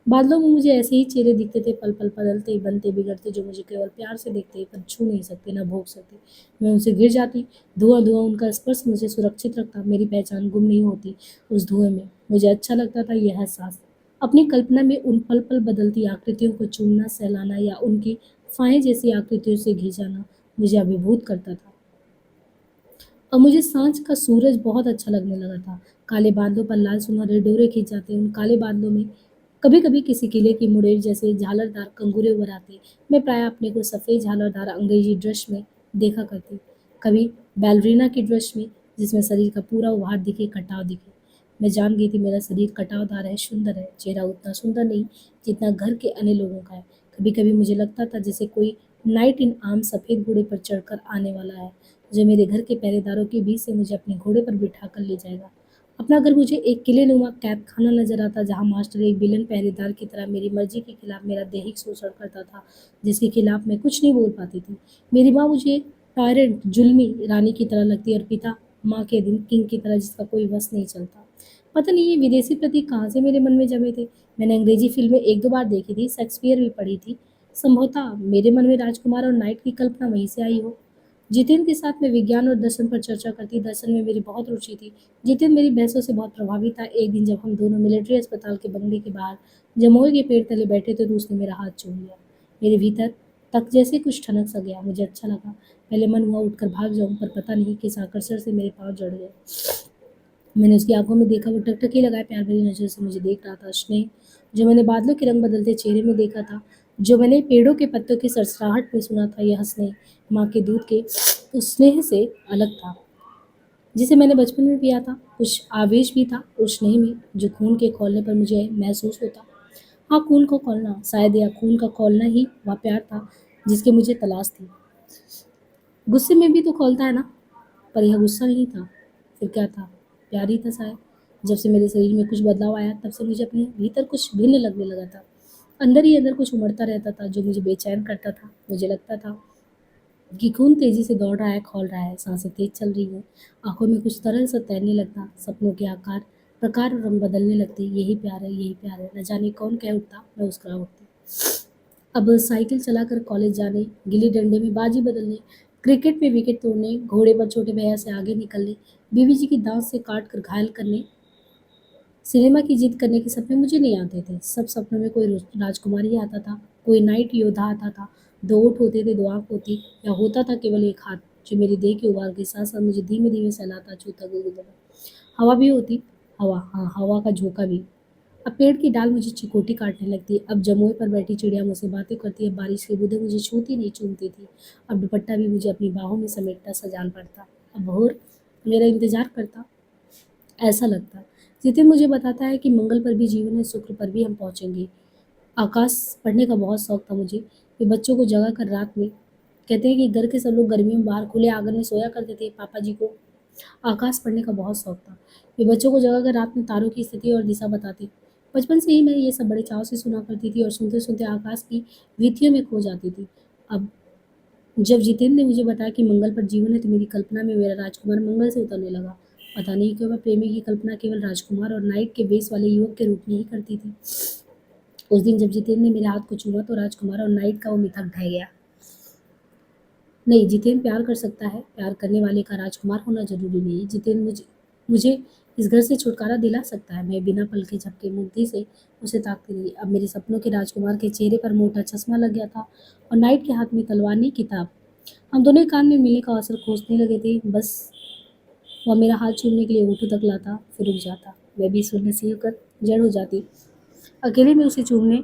Speaker 1: बादलों में मुझे ऐसे ही चेहरे दिखते थे, पल पल बदलते बनते बिगड़ते, जो मुझे केवल प्यार से देखते पर छू नहीं सकते, न भोग सकते। मैं उनसे गिर जाती। धुआं धुआं उनका स्पर्श मुझे सुरक्षित रखता। मेरी पहचान गुम नहीं होती उस धुएं में। मुझे अच्छा लगता था यह एहसास। अपनी कल्पना में उन पल पल बदलती आकृतियों को चूमना, सहलाना या उनकी फाहे जैसी आकृतियों से घिर जाना मुझे अभिभूत करता था। और मुझे सांझ का सूरज बहुत अच्छा लगने लगा था। काले बादलों पर लाल सुनहरे डोरे खींच जाते। उन काले बादलों में कभी कभी किसी किले की मुड़ेर जैसे झालरदार कंगूरे उभर आते। मैं प्राय अपने को सफ़ेद झालरदार अंग्रेजी ड्रेस में देखा करती। कभी बैलरीना की ड्रेस में, जिसमें शरीर का पूरा उभार दिखे, कटाव दिखे। मैं जान गई थी मेरा शरीर कटावदार है, सुंदर है। चेहरा उतना सुंदर नहीं जितना घर के अन्य लोगों का है। कभी कभी मुझे लगता था जैसे कोई नाइट इन आर्म सफ़ेद घोड़े पर चढ़कर आने वाला है, जो मेरे घर के पहरेदारों के बीच से मुझे अपने घोड़े पर बिठा कर ले जाएगा। अपना घर मुझे एक किले-नुमा कैद खाना नज़र आता, जहाँ मास्टर एक विलेन पहरेदार की तरह मेरी मर्ज़ी के खिलाफ मेरा दैहिक शोषण करता था, जिसके खिलाफ मैं कुछ नहीं बोल पाती थी। मेरी माँ मुझे टायरेंट, जुल्मी रानी की तरह लगती है और पिता माँ के दिन किंग की तरह जिसका कोई वश नहीं चलता। पता नहीं ये विदेशी प्रतीक कहाँ से मेरे मन में जमे थे। मैंने अंग्रेज़ी फ़िल्में 1-2 बार देखी थी, शेक्सपियर भी पढ़ी थी। संभवतः मेरे मन में राजकुमार और नाइट की कल्पना वहीं से आई हो। जितेंद्र के साथ मैं विज्ञान और दर्शन पर चर्चा करती, दर्शन में मेरी बहुत रुचि थी। जितेंद्र मेरी बहसों से बहुत प्रभावित था। एक दिन जब हम दोनों मिलिट्री अस्पताल के बंगले के बाहर जमोई के पेड़ तले बैठे थे तो उसने मेरा हाथ चूम लिया। मेरे भीतर तक जैसे कुछ ठनक सा गया। मुझे अच्छा लगा। पहले मन हुआ उठकर भाग जाऊं, पर पता नहीं किस आकर्षण से मेरे पाँव जड़ गए। मैंने उसकी आंखों में देखा, वो टकटकी लगाए प्यार भरी नजर से मुझे देख रहा था। स्नेह जो मैंने बादलों के रंग बदलते चेहरे में देखा था, जो मैंने पेड़ों के पत्तों की सरसराहट में सुना था, यह स्नेह माँ के दूध के उस स्नेह से अलग था जिसे मैंने बचपन में पिया था। कुछ आवेश भी था उस स्नेह में जो खून के खौलने पर मुझे महसूस होता। हाँ, खून को खौलना, शायद यह खून का खौलना ही वह प्यार था जिसकी मुझे तलाश थी। गुस्से में भी तो खौलता है ना, पर यह गुस्सा नहीं था। फिर क्या था? प्यार ही था शायद। जब से मेरे शरीर में कुछ बदलाव आया, तब से मुझे अपने भीतर कुछ भिन्न लगने लगा था। अंदर ही अंदर कुछ उमड़ता रहता था जो मुझे बेचैन करता था। मुझे लगता था कि खून तेजी से दौड़ रहा है, खौल रहा है, सांसें तेज चल रही हैं, आंखों में कुछ तरल सा तैरने लगता, सपनों के आकार, प्रकार और रंग बदलने लगते। यही प्यार है, यही प्यार है। न जाने कौन कह उठता, मैं मुस्कुरा उठती। अब साइकिल चलाकर कॉलेज जाने, गिल्ली डंडे में बाजी बदलने, क्रिकेट में विकेट तोड़ने, घोड़े पर छोटे भैया से आगे निकलने, बीवी जी की दांत से काट कर घायल करने, सिनेमा की जीत करने के सपने मुझे नहीं आते थे। सब सपनों में कोई राजकुमार ही आता था, कोई नाइट योद्धा आता था। दो ओठ होते थे, दो आँख होती, या होता था केवल एक हाथ, जो मेरी देह के उबाल के साथ-साथ मुझे धीमे-धीमे सहलाता, छूता, गुदगुदाता। हवा भी होती, हवा, हाँ, हवा का झोंका भी। अब पेड़ की डाल मुझे चिकोटी काटने लगती, अब जमुई पर बैठी चिड़िया मुझसे बातें करती, अब बारिश की बूंदें मुझे छूती नहीं चूमती थी, अब दुपट्टा भी मुझे अपनी बाहों में समेटता सा जान पड़ता, अब भोर मेरा इंतजार करता, ऐसा लगता। जितिन मुझे बताता है कि मंगल पर भी जीवन है, शुक्र पर भी हम पहुंचेंगे। आकाश पढ़ने का बहुत शौक था मुझे। ये बच्चों को जगा कर रात में कहते हैं कि घर के सब लोग गर्मियों में बाहर खुले आंगन में सोया करते थे। पापा जी को आकाश पढ़ने का बहुत शौक था। वे बच्चों को जगाकर रात में तारों की स्थिति और दिशा बताते। बचपन से ही मैं ये सब बड़े चाव से सुना करती थी और सुनते-सुनते आकाश की वीथियों में खो जाती थी। अब जब जितेंद्र ने मुझे बताया कि मंगल पर जीवन है, तो मेरी कल्पना में मेरा राजकुमार मंगल से उतरने लगा। पता नहीं क्यों मैं प्रेमी की कल्पना केवल राजकुमार और नाइट के वेश वाले युवक के रूप में ही करती थी। उस दिन जब जितेंद्र ने मेरे हाथ को छुआ तो राजकुमार और नाइट का वो मिथक ढह गया। नहीं, जितेंद्र प्यार कर सकता है, प्यार करने वाले का राजकुमार होना ज़रूरी नहीं है। जितेंद्र मुझे मुझे इस घर से छुटकारा दिला सकता है। मैं बिना पलके झपके मुग्धी से उसे ताकती रही। अब मेरे सपनों के राजकुमार के चेहरे पर मोटा चश्मा लग गया था और नाइट के हाथ में तलवार नहीं किताब। हम दोनों एक कान में मिलने का अवसर खोजने लगे थे। बस वह मेरा हाथ छूने के लिए होठों तक लाता, फिर रुक जाता। मैं भी सुनने से होकर जड़ हो जाती। अकेले में उसे चूमने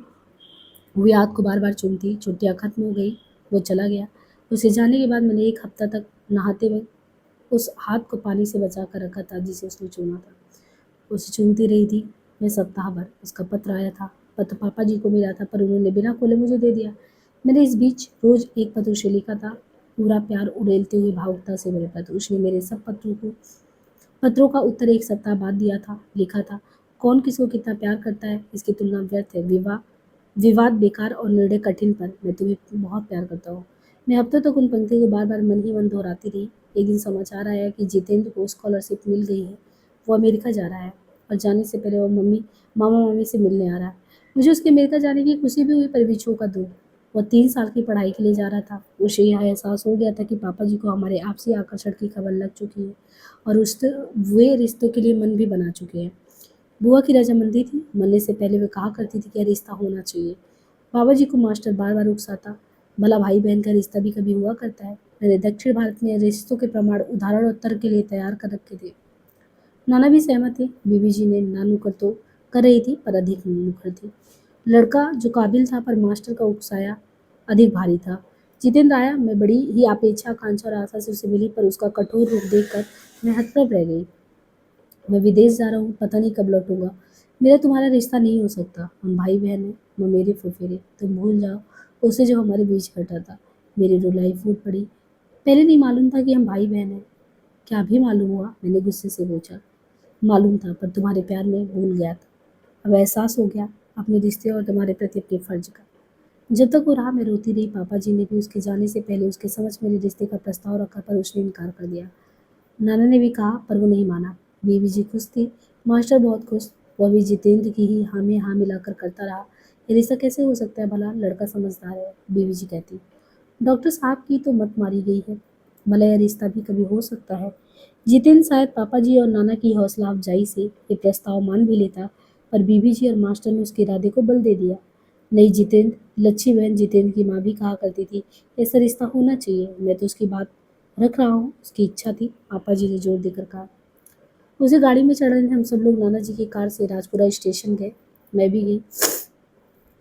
Speaker 1: हुए हाथ को बार-बार चूमती। छुट्टियाँ खत्म हो गई, वो चला गया। उसे जाने के बाद मैंने 1 हफ्ता तक नहाते हुए उस हाथ को पानी से बचा कर रखा था जिसे उसने चूमा था। उसे चूमती रही थी मैं सप्ताह भर। उसका पत्र आया था। पत्र पापा जी को मिला था, पर उन्होंने बिना खोले मुझे दे दिया। मैंने इस बीच रोज़ एक पत्र उसे लिखा था, पूरा प्यार उड़ेलते हुए भावुकता से मेरे प्रति। उसने मेरे सब पत्रों का उत्तर 1 सप्ताह बाद दिया था। लिखा था, कौन किसको कितना प्यार करता है, इसकी तुलना व्यर्थ है। विवाद बेकार और निर्णय कठिन, पर मैं तुम्हें बहुत प्यार करता हूँ। मैं हफ्तों तक उन पंक्तियों को बार-बार मन ही मन दोहराती रही। एक दिन समाचार आया कि जितेंद्र को स्कॉलरशिप मिल गई है। वो अमेरिका जा रहा है और जाने से पहले वो मामा-मामी से मिलने आ रहा है। मुझे उसके अमेरिका जाने की खुशी भी हुई, पर भी चौंका दूँ। वो 3 साल की पढ़ाई के लिए जा रहा था। उसे यह एहसास हो गया था कि पापा जी को हमारे आपसी आकर्षण की खबर लग चुकी है और वे रिश्तों के लिए मन भी बना चुके हैं। बुआ की रजामंदी थी। मरने से पहले वे कहा करती थी कि यह रिश्ता होना चाहिए। बाबा जी को मास्टर बार-बार उकसाता, भला भाई-बहन का रिश्ता भी कभी हुआ करता है। मैंने दक्षिण भारत में रिश्तों के प्रमाण, उदाहरण और तर्क के लिए तैयार कर रखे थे। नाना भी सहमत थे। बीबी जी ने ना-नुक्कड़ तो कर रही थी, पर अधिक मुखर थी। लड़का जो काबिल था, पर मास्टर का उकसाया अधिक भारी था। जितेंद्र आया। मैं बड़ी ही अपेक्षा, आकांक्षा और आशा से उसे मिली, पर उसका कठोर रूप देखकर मैं हतप्रभ रह गई। मैं विदेश जा रहा हूँ, पता नहीं कब लौटूंगा। मेरा तुम्हारा रिश्ता नहीं हो सकता। हम भाई बहन हैं, ममेरे फुफेरे। तुम भूल जाओ उसे जो हमारे बीच घटा था। मेरी रुलाई फूट पड़ी। पहले नहीं मालूम था कि हम भाई बहन हैं। क्या अभी मालूम हुआ? मैंने गुस्से से पूछा। मालूम था, पर तुम्हारे प्यार में भूल गया था। अब एहसास हो गया अपने रिश्ते और तुम्हारे प्रति अपने फर्ज का। जब तक वो रहा मैं रोती रही। पापा जी ने भी उसके जाने से पहले उसके समझ मेरे रिश्ते का प्रस्ताव रखा, पर उसने इनकार कर दिया। नाना ने भी कहा, पर वो नहीं माना। बीवी जी खुश थी, मास्टर बहुत खुश। वह भी जितेंद्र की ही हाँ में हाँ मिलाकर करता रहा। ये रिश्ता कैसे हो सकता है भला, लड़का समझदार है, बीवी जी कहती। डॉक्टर साहब की तो मत मारी गई है, भला यह रिश्ता भी कभी हो सकता है। जितेंद्र शायद पापा जी और नाना की हौसला अफजाई से ये प्रस्ताव मान भी लेता, पर बीबी जी और मास्टर ने उसके इरादे को बल दे दिया। नहीं जितेंद्र, लच्छी बहन जितेंद्र की माँ भी कहा करती थी, ऐसा रिश्ता होना चाहिए। मैं तो उसकी बात रख रहा हूँ, उसकी इच्छा थी, पापा जी ने जोर देकर कहा। उसे गाड़ी में चढ़ने हम सब लोग नाना जी की कार से राजपुरा स्टेशन गए। मैं भी गई।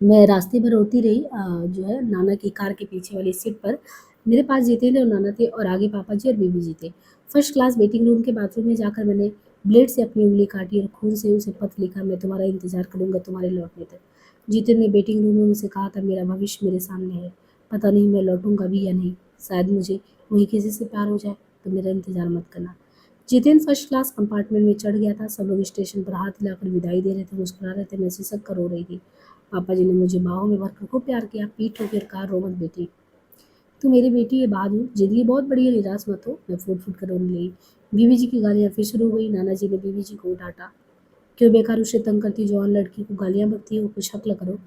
Speaker 1: मैं रास्ते भर रोती रही, जो है नाना की कार के पीछे वाली सीट पर। मेरे पास जितेंद्र और नाना थे और आगे पापा जी और बीबी जी थे। फर्स्ट क्लास वेटिंग रूम के बाथरूम में जाकर मैंने ब्लेड से अपनी उंगली काटी और खून से उसे पत्र लिखा, मैं तुम्हारा इंतजार करूंगा तुम्हारे लौटने तक। जितेंद्र ने वेटिंग रूम में मुझसे कहा था, मेरा भविष्य मेरे सामने है, पता नहीं मैं लौटूंगा भी या नहीं, शायद मुझे वहीं किसी से प्यार हो जाए, तो मेरा इंतजार मत करना। जितेंद्र फर्स्ट क्लास कंपार्टमेंट में चढ़ गया था। सब लोग स्टेशन पर हाथ हिलाकर विदाई दे रहे थे, मुस्कुरा रहे थे। मैं सिसक कर रो रही थी। पापा जी ने मुझे बाहों में भरकर खूब प्यार किया। पीठ ठोकर कहा, रो मत बेटी, तू मेरी बेटी है, बहादुर, जिंदगी बहुत बड़ी है, निराश मत हो। मैं फूट फूट कर रोने लगी। बीवी जी की गालियाँ फिर शुरू हुई। नाना जी ने बीवी जी को डांटा, क्यों बेकार उसे तंग करती, जवान लड़की को गालियाँ बकती हो, कुछ हक ल करो।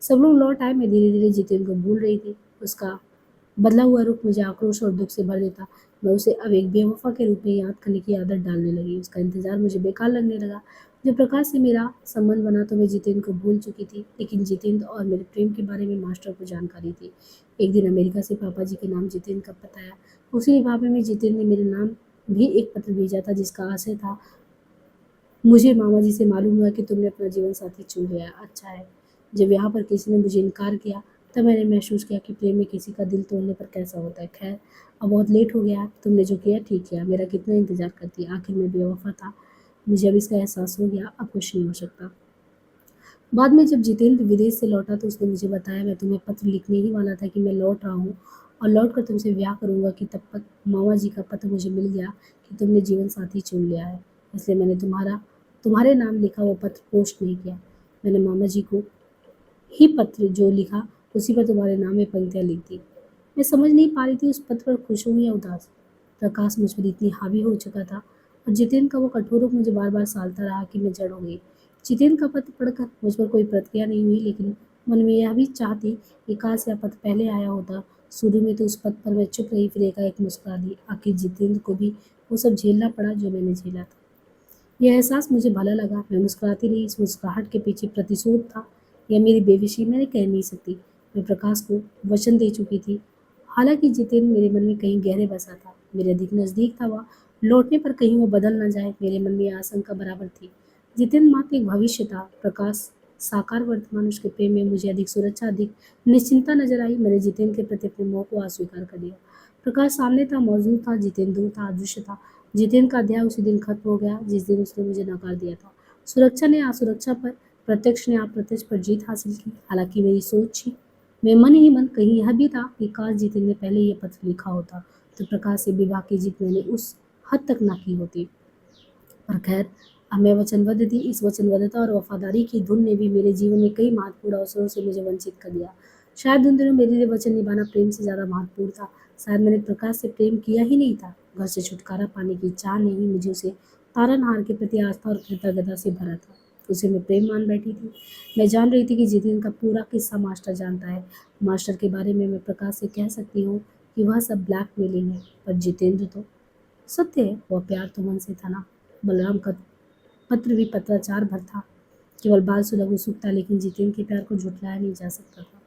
Speaker 1: सब लोग लौट आए। मैं धीरे धीरे जितेंद्र को भूल रही थी। उसका बदला हुआ रूप मुझे आक्रोश और दुख से भर देता। मैं उसे अब एक बेवफा के रूप में याद करने की आदत डालने लगी। उसका इंतजार मुझे बेकार लगने लगा। जब प्रकाश से मेरा संबंध बना तो मैं जितेंद्र को भूल चुकी थी, लेकिन जितेंद्र और मेरे प्रेम के बारे में मास्टर को जानकारी थी। एक दिन अमेरिका से पापा जी के नाम जितेंद्र का पता आया। उसी लिफाफे में जितेंद्र ने मेरे नाम भी एक पत्र भेजा था, जिसका आशय था, मुझे मामा जी से मालूम हुआ कि तुमने अपना जीवन साथी चुन लिया, अच्छा है। जब यहाँ पर किसी ने मुझे इनकार किया, तब मैंने महसूस किया कि प्रेम में किसी का दिल तोड़ने पर कैसा होता है। खैर, अब बहुत लेट हो गया, तुमने जो किया ठीक किया। मेरा कितना इंतजार करती, आखिर मैं बेवफा था। मुझे अब इसका एहसास हो गया, अब कुछ नहीं हो सकता। बाद में जब जितेंद्र विदेश से लौटा तो उसने मुझे बताया, मैं तुम्हें पत्र लिखने ही वाला था कि मैं लौट रहा हूँ और लौट कर तुमसे ब्याह करूंगा, कि तब तक मामा जी का पत्र मुझे मिल गया कि तुमने जीवन साथी चुन लिया है। इसलिए मैंने तुम्हारे नाम लिखा वो पत्र पोस्ट नहीं किया। मैंने मामा जी को ही पत्र जो लिखा उसी पर तुम्हारे नाम में पंक्तियाँ लिख दी। मैं समझ नहीं पा रही थी उस पत्र पर खुश हूँ या उदास। प्रकाश मुझ पर इतनी हावी हो चुका था और जितेंद्र का वो कठोर रूप मुझे बार बार सालता रहा कि मैं जड़ हो गई। जितेंद्र का पत्र पढ़कर मुझ पर कोई प्रतिक्रिया नहीं हुई, लेकिन मन में यह भी चाहती कि काश यह पत्र पहले आया होता। शुरू में तो उस पत्र पर मैं चुप रही, फिर एकाएक मुस्कुरा दी। आखिर जितेंद्र को भी वो सब झेलना पड़ा जो मैंने झेला था। यह एहसास मुझे भला लगा। मैं मुस्कुराती रही। इस मुस्कुराहट के पीछे प्रतिशोध था या मेरी बेविशी, मैंने कह नहीं सकती। मैं प्रकाश को वचन दे चुकी थी। हालांकि जितेंद्र मेरे मन में कहीं गहरे बसा था, मेरे अधिक नजदीक था। वह लौटने पर कहीं वो बदल न जाए, मेरे मन में यह आशंका बराबर थी। जितेंद्र मात्र एक भविष्य था, प्रकाश साकार वर्तमान। उसके प्रेम में मुझे अधिक सुरक्षा, अधिक निश्चिंता नजर आई। मैंने जितेंद्र के प्रति अपने मोह को अस्वीकार कर दिया। प्रकाश सामने था, मौजूद था, जितेंद्र दूर था, अदृश्य था। जितेंद्र का अध्याय उसी दिन खत्म हो गया जिस दिन उसने मुझे नकार दिया था। सुरक्षा ने असुरक्षा पर, प्रत्यक्ष ने अप्रत्यक्ष पर जीत हासिल की। हालांकि मेरी सोच ही, मैं मन ही मन कहीं यह भी था कि काश जितेंद्र ने पहले ये पत्र लिखा होता, तो प्रकाश से विवाह की जीत मैंने उस हद तक ना की होती। पर खैर, अब मैं वचनबद्ध थी। इस वचनबद्धता और वफादारी की धुन ने भी मेरे जीवन में कई महत्वपूर्ण अवसरों से मुझे वंचित कर दिया। शायद उन दिनों मेरे लिए वचन निभाना प्रेम से ज़्यादा महत्वपूर्ण था। शायद मैंने प्रकाश से प्रेम किया ही नहीं था। घर से छुटकारा पाने की चाह नहीं, मुझे उसे तारनहार के प्रति आस्था और कृतज्ञता से भरा था। उसे मैं प्रेम मान बैठी थी। मैं जान रही थी कि जितेंद्र का पूरा किस्सा मास्टर जानता है। मास्टर के बारे में मैं प्रकाश से कह सकती हूँ कि वह सब ब्लैकमेलिंग है, पर जितेंद्र तो सत्य है, वह प्यार तो मन से था ना। बलराम का पत्र भी पत्राचार भर था, केवल बाल सुलभ उत्सुकता, लेकिन जितेंद्र के प्यार को झुठलाया नहीं जा सकता था।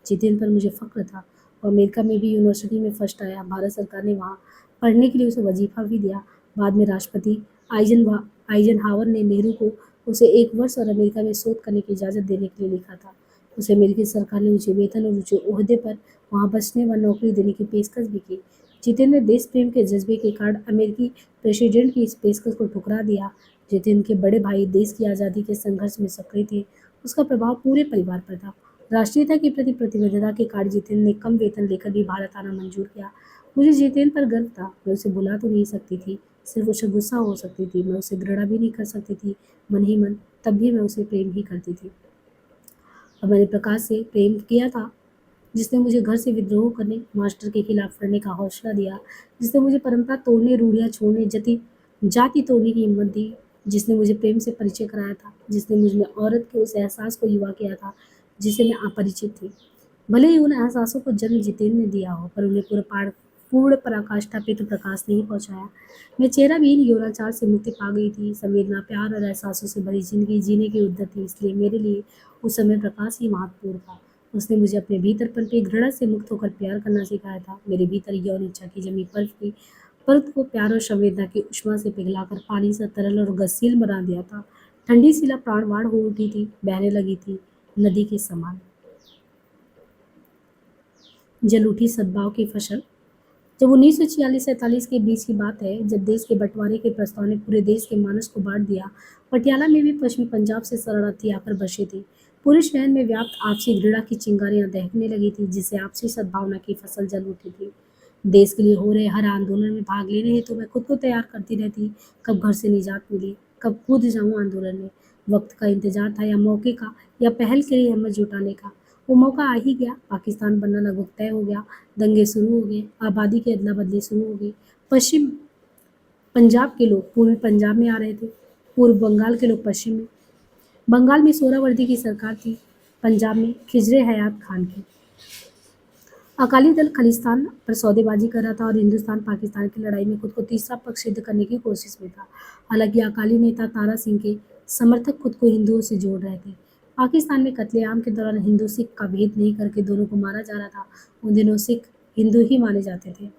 Speaker 1: जितेंद्र पर मुझे फक्र था। वो अमेरिका में भी यूनिवर्सिटी में फर्स्ट आया। भारत सरकार ने वहाँ पढ़ने के लिए उसे वजीफा भी दिया। बाद में राष्ट्रपति आइजनहावर ने नेहरू को उसे 1 वर्ष और अमेरिका में शोध करने की इजाज़त देने के लिए लिखा था। उसे अमेरिकी सरकार ने ऊंचे वेतन और ऊंचे ओहदे पर वहाँ बचने व नौकरी देने की पेशकश भी की। जितेंद्र ने देश प्रेम के जज्बे के कारण अमेरिकी प्रेसिडेंट की इस पेशकश को ठुकरा दिया। जितेंद्र के बड़े भाई देश की आज़ादी के संघर्ष में सक्रिय थे। उसका प्रभाव पूरे परिवार पर था। राष्ट्रीयता के प्रति प्रतिबद्धता के कारण जितेंद्र ने कम वेतन लेकर भी भारत आना मंजूर किया। मुझे जितेंद्र पर गर्व था। मैं उसे भुला तो नहीं सकती थी, सिर्फ उसे गुस्सा हो सकती थी, मैं उसे घृणा भी नहीं कर सकती थी मन ही मन, तब भी मैं उसे प्रेम ही करती थी। और मैंने प्रकाश से प्रेम किया था, जिसने मुझे घर से विद्रोह करने, मास्टर के खिलाफ लड़ने का हौसला दिया, जिसने मुझे परंपरा तोड़ने, रूढ़ियाँ छोड़ने, जाति तोड़ने की हिम्मत दी, जिसने मुझे प्रेम से परिचय कराया था, जिसने मुझ में औरत के उस एहसास को युवा किया था, जिसे मैं अपरिचित थी। भले ही उन एहसासों को जन्म जितेंद्र ने दिया हो, पर उन्हें पूर्ण पराकाष्ठा पे तो प्रकाश नहीं पहुंचाया। मैं चेहरा विहीन यौनाचार से मुक्ति पा गई थी, संवेदना, प्यार और एहसासों से भरी जिंदगी जीने की उद्यत थी, इसलिए मेरे लिए उस समय प्रकाश ही महत्वपूर्ण था। उसने मुझे अपने भीतर पनपी घृणा से मुक्त होकर प्यार करना सिखाया था। मेरे भीतर यौन इच्छा की जमी परत को प्यार और संवेदना की उष्मा से पिघलाकर पानी सा तरल और गसील बना दिया था। ठंडी शिला प्राणवाण हो उठी थी, बहने लगी थी नदी के समान। जल उठी सद्भाव की फसल। जब 1946-47 के बीच की बात है, जब देश के बंटवारे के प्रस्ताव ने पूरे देश के मानस को बांट दिया, पटियाला में भी पश्चिमी पंजाब से शरणार्थी आकर बसे थे। पूरे शहर में व्याप्त आपसी घृणा की चिंगारियां दहकने लगी थी, जिससे आपसी सद्भावना की फसल जल उठी थी। देश के लिए हो रहे हर आंदोलन में भाग लेने हेतु मैं खुद को तैयार करती रहती, कब घर से निजात मिली, कब कूद जाऊं आंदोलन में। वक्त का इंतजार था, या मौके का, या पहल के लिए हिम्मत जुटाने का। वो मौका आ ही गया, पाकिस्तान बनना लगभग तय हो गया, दंगे शुरू हो गए, आबादी की अदला बदली शुरू हो गई। पश्चिम पंजाब के लोग पूर्वी पंजाब में आ रहे थे, पूर्व बंगाल के लोग पश्चिम में। बंगाल में सोहरावर्दी की सरकार थी, पंजाब में खिजरे हयात खान की। अकाली दल खालिस्तान पर सौदेबाजी कर रहा था और हिंदुस्तान पाकिस्तान की लड़ाई में खुद को तीसरा पक्ष सिद्ध करने की कोशिश में था। हालांकि अकाली नेता तारा सिंह के समर्थक खुद को हिंदुओं से जोड़ रहे थे। पाकिस्तान में कत्लेआम के दौरान हिंदू सिख का भेद नहीं करके दोनों को मारा जा रहा था। उन दिनों सिख हिंदू ही माने जाते थे।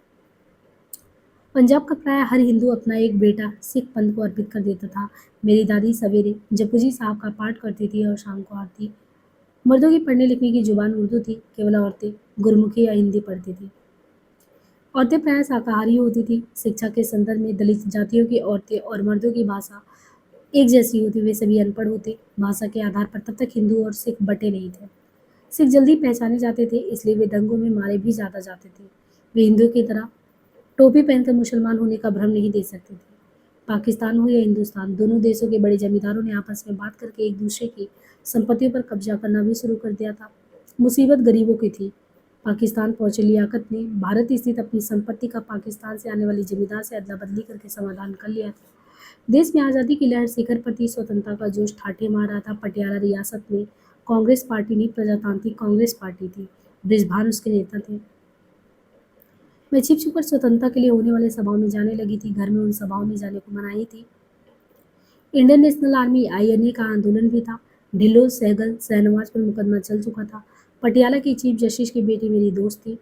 Speaker 1: पंजाब का प्राय हर हिंदू अपना एक बेटा सिख पंथ को अर्पित कर देता था। मेरी दादी सवेरे जपुजी साहब का पाठ करती थी और शाम को आरती। मर्दों की पढ़ने लिखने की जुबान उर्दू थी, केवल औरतें गुरमुखी या हिंदी पढ़ती थी। औरतें प्राय शाकाहारी होती थी। शिक्षा के संदर्भ में दलित जातियों की औरतें और मर्दों की भाषा एक जैसी होती, वे सभी अनपढ़ होते। भाषा के आधार पर तब तक हिंदू और सिख बटे नहीं थे। सिख जल्दी पहचाने जाते थे, इसलिए वे दंगों में मारे भी ज़्यादा जाते थे। वे हिंदुओं की तरह टोपी पहनकर मुसलमान होने का भ्रम नहीं दे सकते थे। पाकिस्तान हो या हिंदुस्तान, दोनों देशों के बड़े जमींदारों ने आपस में बात करके एक दूसरे की संपत्तियों पर कब्जा करना भी शुरू कर दिया था। मुसीबत गरीबों की थी। पाकिस्तान पहुंचे लियाकत ने भारत स्थित अपनी संपत्ति का पाकिस्तान से आने वाली जमींदार से अदला बदली करके समाधान कर लिया था। देश में आज़ादी की लहर शिखर पर थी, स्वतंत्रता का जोश ठाठे मार रहा था। पटियाला रियासत में कांग्रेस पार्टी नहीं, प्रजातांत्रिक कांग्रेस पार्टी थी। बृजभान उसके नेता थे। मैं छिप छुप कर स्वतंत्रता के लिए होने वाले सभाओं में जाने लगी थी। घर में उन सभाओं में जाने को मनाही थी। इंडियन नेशनल आर्मी INA का आंदोलन भी था। ढिल्लो, सहगल, शाहनवाज पर मुकदमा चल चुका था। पटियाला की चीफ जस्टिस की बेटी मेरी दोस्त थी।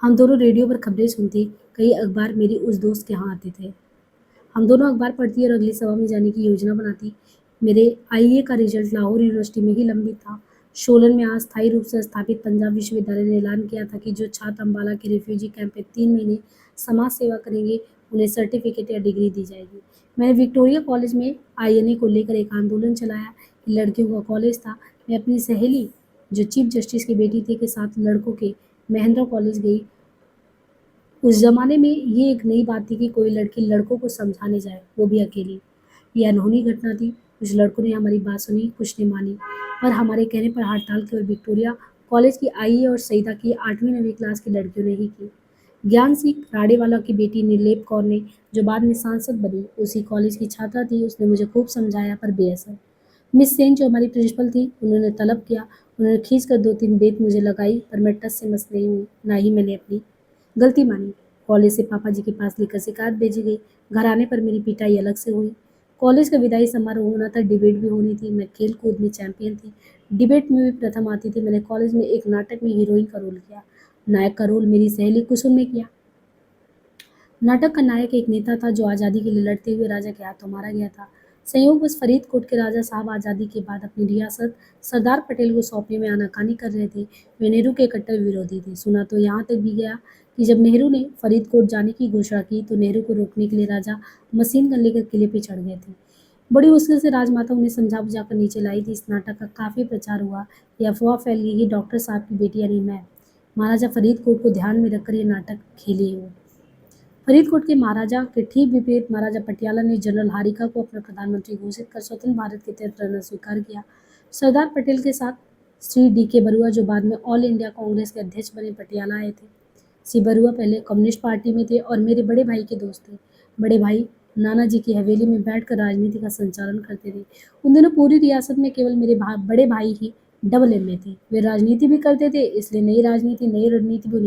Speaker 1: हम दोनों रेडियो पर खबरें सुनते, कई अखबार मेरी उस दोस्त के यहाँ आते थे। हम दोनों अखबार पढ़ती और अगली सभा में जाने की योजना बनाती। मेरे IA का रिजल्ट लाहौर यूनिवर्सिटी में ही लंबित था। सोलन में अस्थायी रूप से स्थापित पंजाब विश्वविद्यालय ने ऐलान किया था कि जो छात्र अम्बाला के रिफ्यूजी कैंप में 3 महीने समाज सेवा करेंगे, उन्हें सर्टिफिकेट या डिग्री दी जाएगी। मैंने विक्टोरिया कॉलेज में INA को लेकर एक आंदोलन चलाया। ये लड़कियों का कॉलेज था। मैं अपनी सहेली, जो चीफ जस्टिस की बेटी थी, के साथ लड़कों के महेंद्र कॉलेज गई। उस ज़माने में ये एक नई बात थी कि कोई लड़की लड़कों को समझाने जाए, वो भी अकेली। ये अनहोनी घटना थी। कुछ लड़कों ने हमारी बात सुनी, कुछ ने मानी, पर हमारे कहने पर हड़ताल की और विक्टोरिया कॉलेज की IA और सईदा की 8वीं 9वीं क्लास की लड़कियों ने ही की। ज्ञान सिंह राडेवाला की बेटी निर्लेप कौर ने, जो बाद में सांसद बनी, उसी कॉलेज की छात्रा थी। उसने मुझे खूब समझाया, पर बेअसर। मिस सेन, जो हमारी प्रिंसिपल थी, उन्होंने तलब किया। उन्होंने खींच कर 2-3 बेत मुझे लगाई, पर मैं टस से मस नहीं हुई। ना ही मैंने अपनी गलती मानी। कॉलेज से पापा जी के पास लिखकर शिकायत भेजी गई। घर आने पर मेरी पिटाई अलग से हुई। कॉलेज का विदाई समारोह होना था, डिबेट भी होनी थी। मैं खेल कूद में चैंपियन थी, डिबेट में भी प्रथम आती थी। मैंने कॉलेज में एक नाटक में हीरोइन का रोल किया। नायक का रोल मेरी सहेली कुसुम ने किया। नाटक का नायक एक नेता था जो आज़ादी के लिए लड़ते हुए राजा के हाथों मारा गया था। संयोगवश फरीदकोट के राजा साहब आज़ादी के बाद अपनी रियासत सरदार पटेल को सौंपने में आनाकानी कर रहे थे। वे नेहरू के कट्टर विरोधी थे। सुना तो यहाँ तक भी गया कि जब नेहरू ने फरीदकोट जाने की घोषणा की, तो नेहरू को रोकने के लिए राजा मशीन गन लेकर किले पर चढ़ गए थे। बड़ी मुश्किल से राजमाता उन्हें समझा बुझा कर नीचे लाई थी। इस नाटक का काफ़ी प्रचार हुआ। यह अफवाह फैल गई कि डॉक्टर साहब की बेटी यानी मैं महाराजा फरीदकोट को ध्यान में रखकर यह नाटक खेली हो। फरीदकोट के महाराजा के ठीक विपरीत महाराजा पटियाला ने जनरल हारिका को अपना प्रधानमंत्री घोषित कर स्वतंत्र भारत के तहत रहना स्वीकार किया। सरदार पटेल के साथ श्री डी.के. बरुआ, जो बाद में ऑल इंडिया कांग्रेस के अध्यक्ष बने, पटियाला आए थे। श्री बरुआ पहले कम्युनिस्ट पार्टी में थे और मेरे बड़े भाई के दोस्त थे। बड़े भाई नानाजी की हवेली में बैठकर राजनीति का संचालन करते थे। उन दिनों पूरी रियासत में केवल मेरे बड़े भाई ही डबल एम ए थे। वे राजनीति भी करते थे, इसलिए नई राजनीति, नई रणनीति भी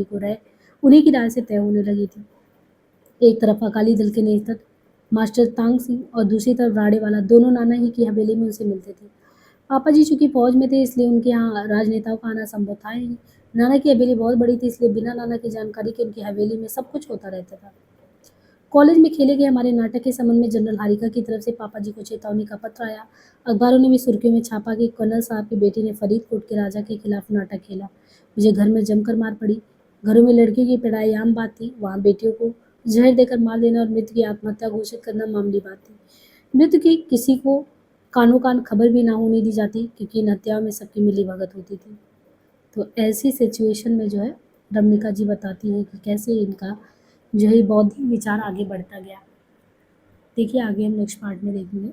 Speaker 1: उन्हीं की राय से तय होने लगी थी। एक तरफ अकाली दल के नेता मास्टर तांग सिंह और दूसरी तरफ राडेवाला, दोनों नाना ही की हवेली में उनसे मिलते थे। पापा जी चूंकि फौज में थे, इसलिए उनके यहाँ राजनेताओं का आना संभव था ही नहीं। नाना की हवेली बहुत बड़ी थी, इसलिए बिना नाना की जानकारी के उनकी हवेली में सब कुछ होता रहता था। कॉलेज में खेले गए हमारे नाटक के संबंध में जनरल हारिका की तरफ से पापा जी को चेतावनी का पत्र आया। अखबारों ने भी सुर्खियों में छापा कि कर्नल साहब की बेटी ने फरीदकोट के राजा के खिलाफ नाटक खेला। मुझे घर में जमकर मार पड़ी। घरों में लड़कियों की पिटाई आम बात थी, वहाँ बेटियों को जहर देकर मार देना और मृत्यु की आत्महत्या घोषित करना मामूली बात थी। मृत्यु की किसी को कानो कान खबर भी ना होने दी जाती, क्योंकि इन हत्याओं में सबकी मिली भगत होती थी। तो ऐसी सिचुएशन में जो है रमनिका जी बताती हैं कि कैसे इनका जो है बौद्धिक विचार आगे बढ़ता गया। देखिए आगे हम नेक्स्ट पार्ट में देखेंगे।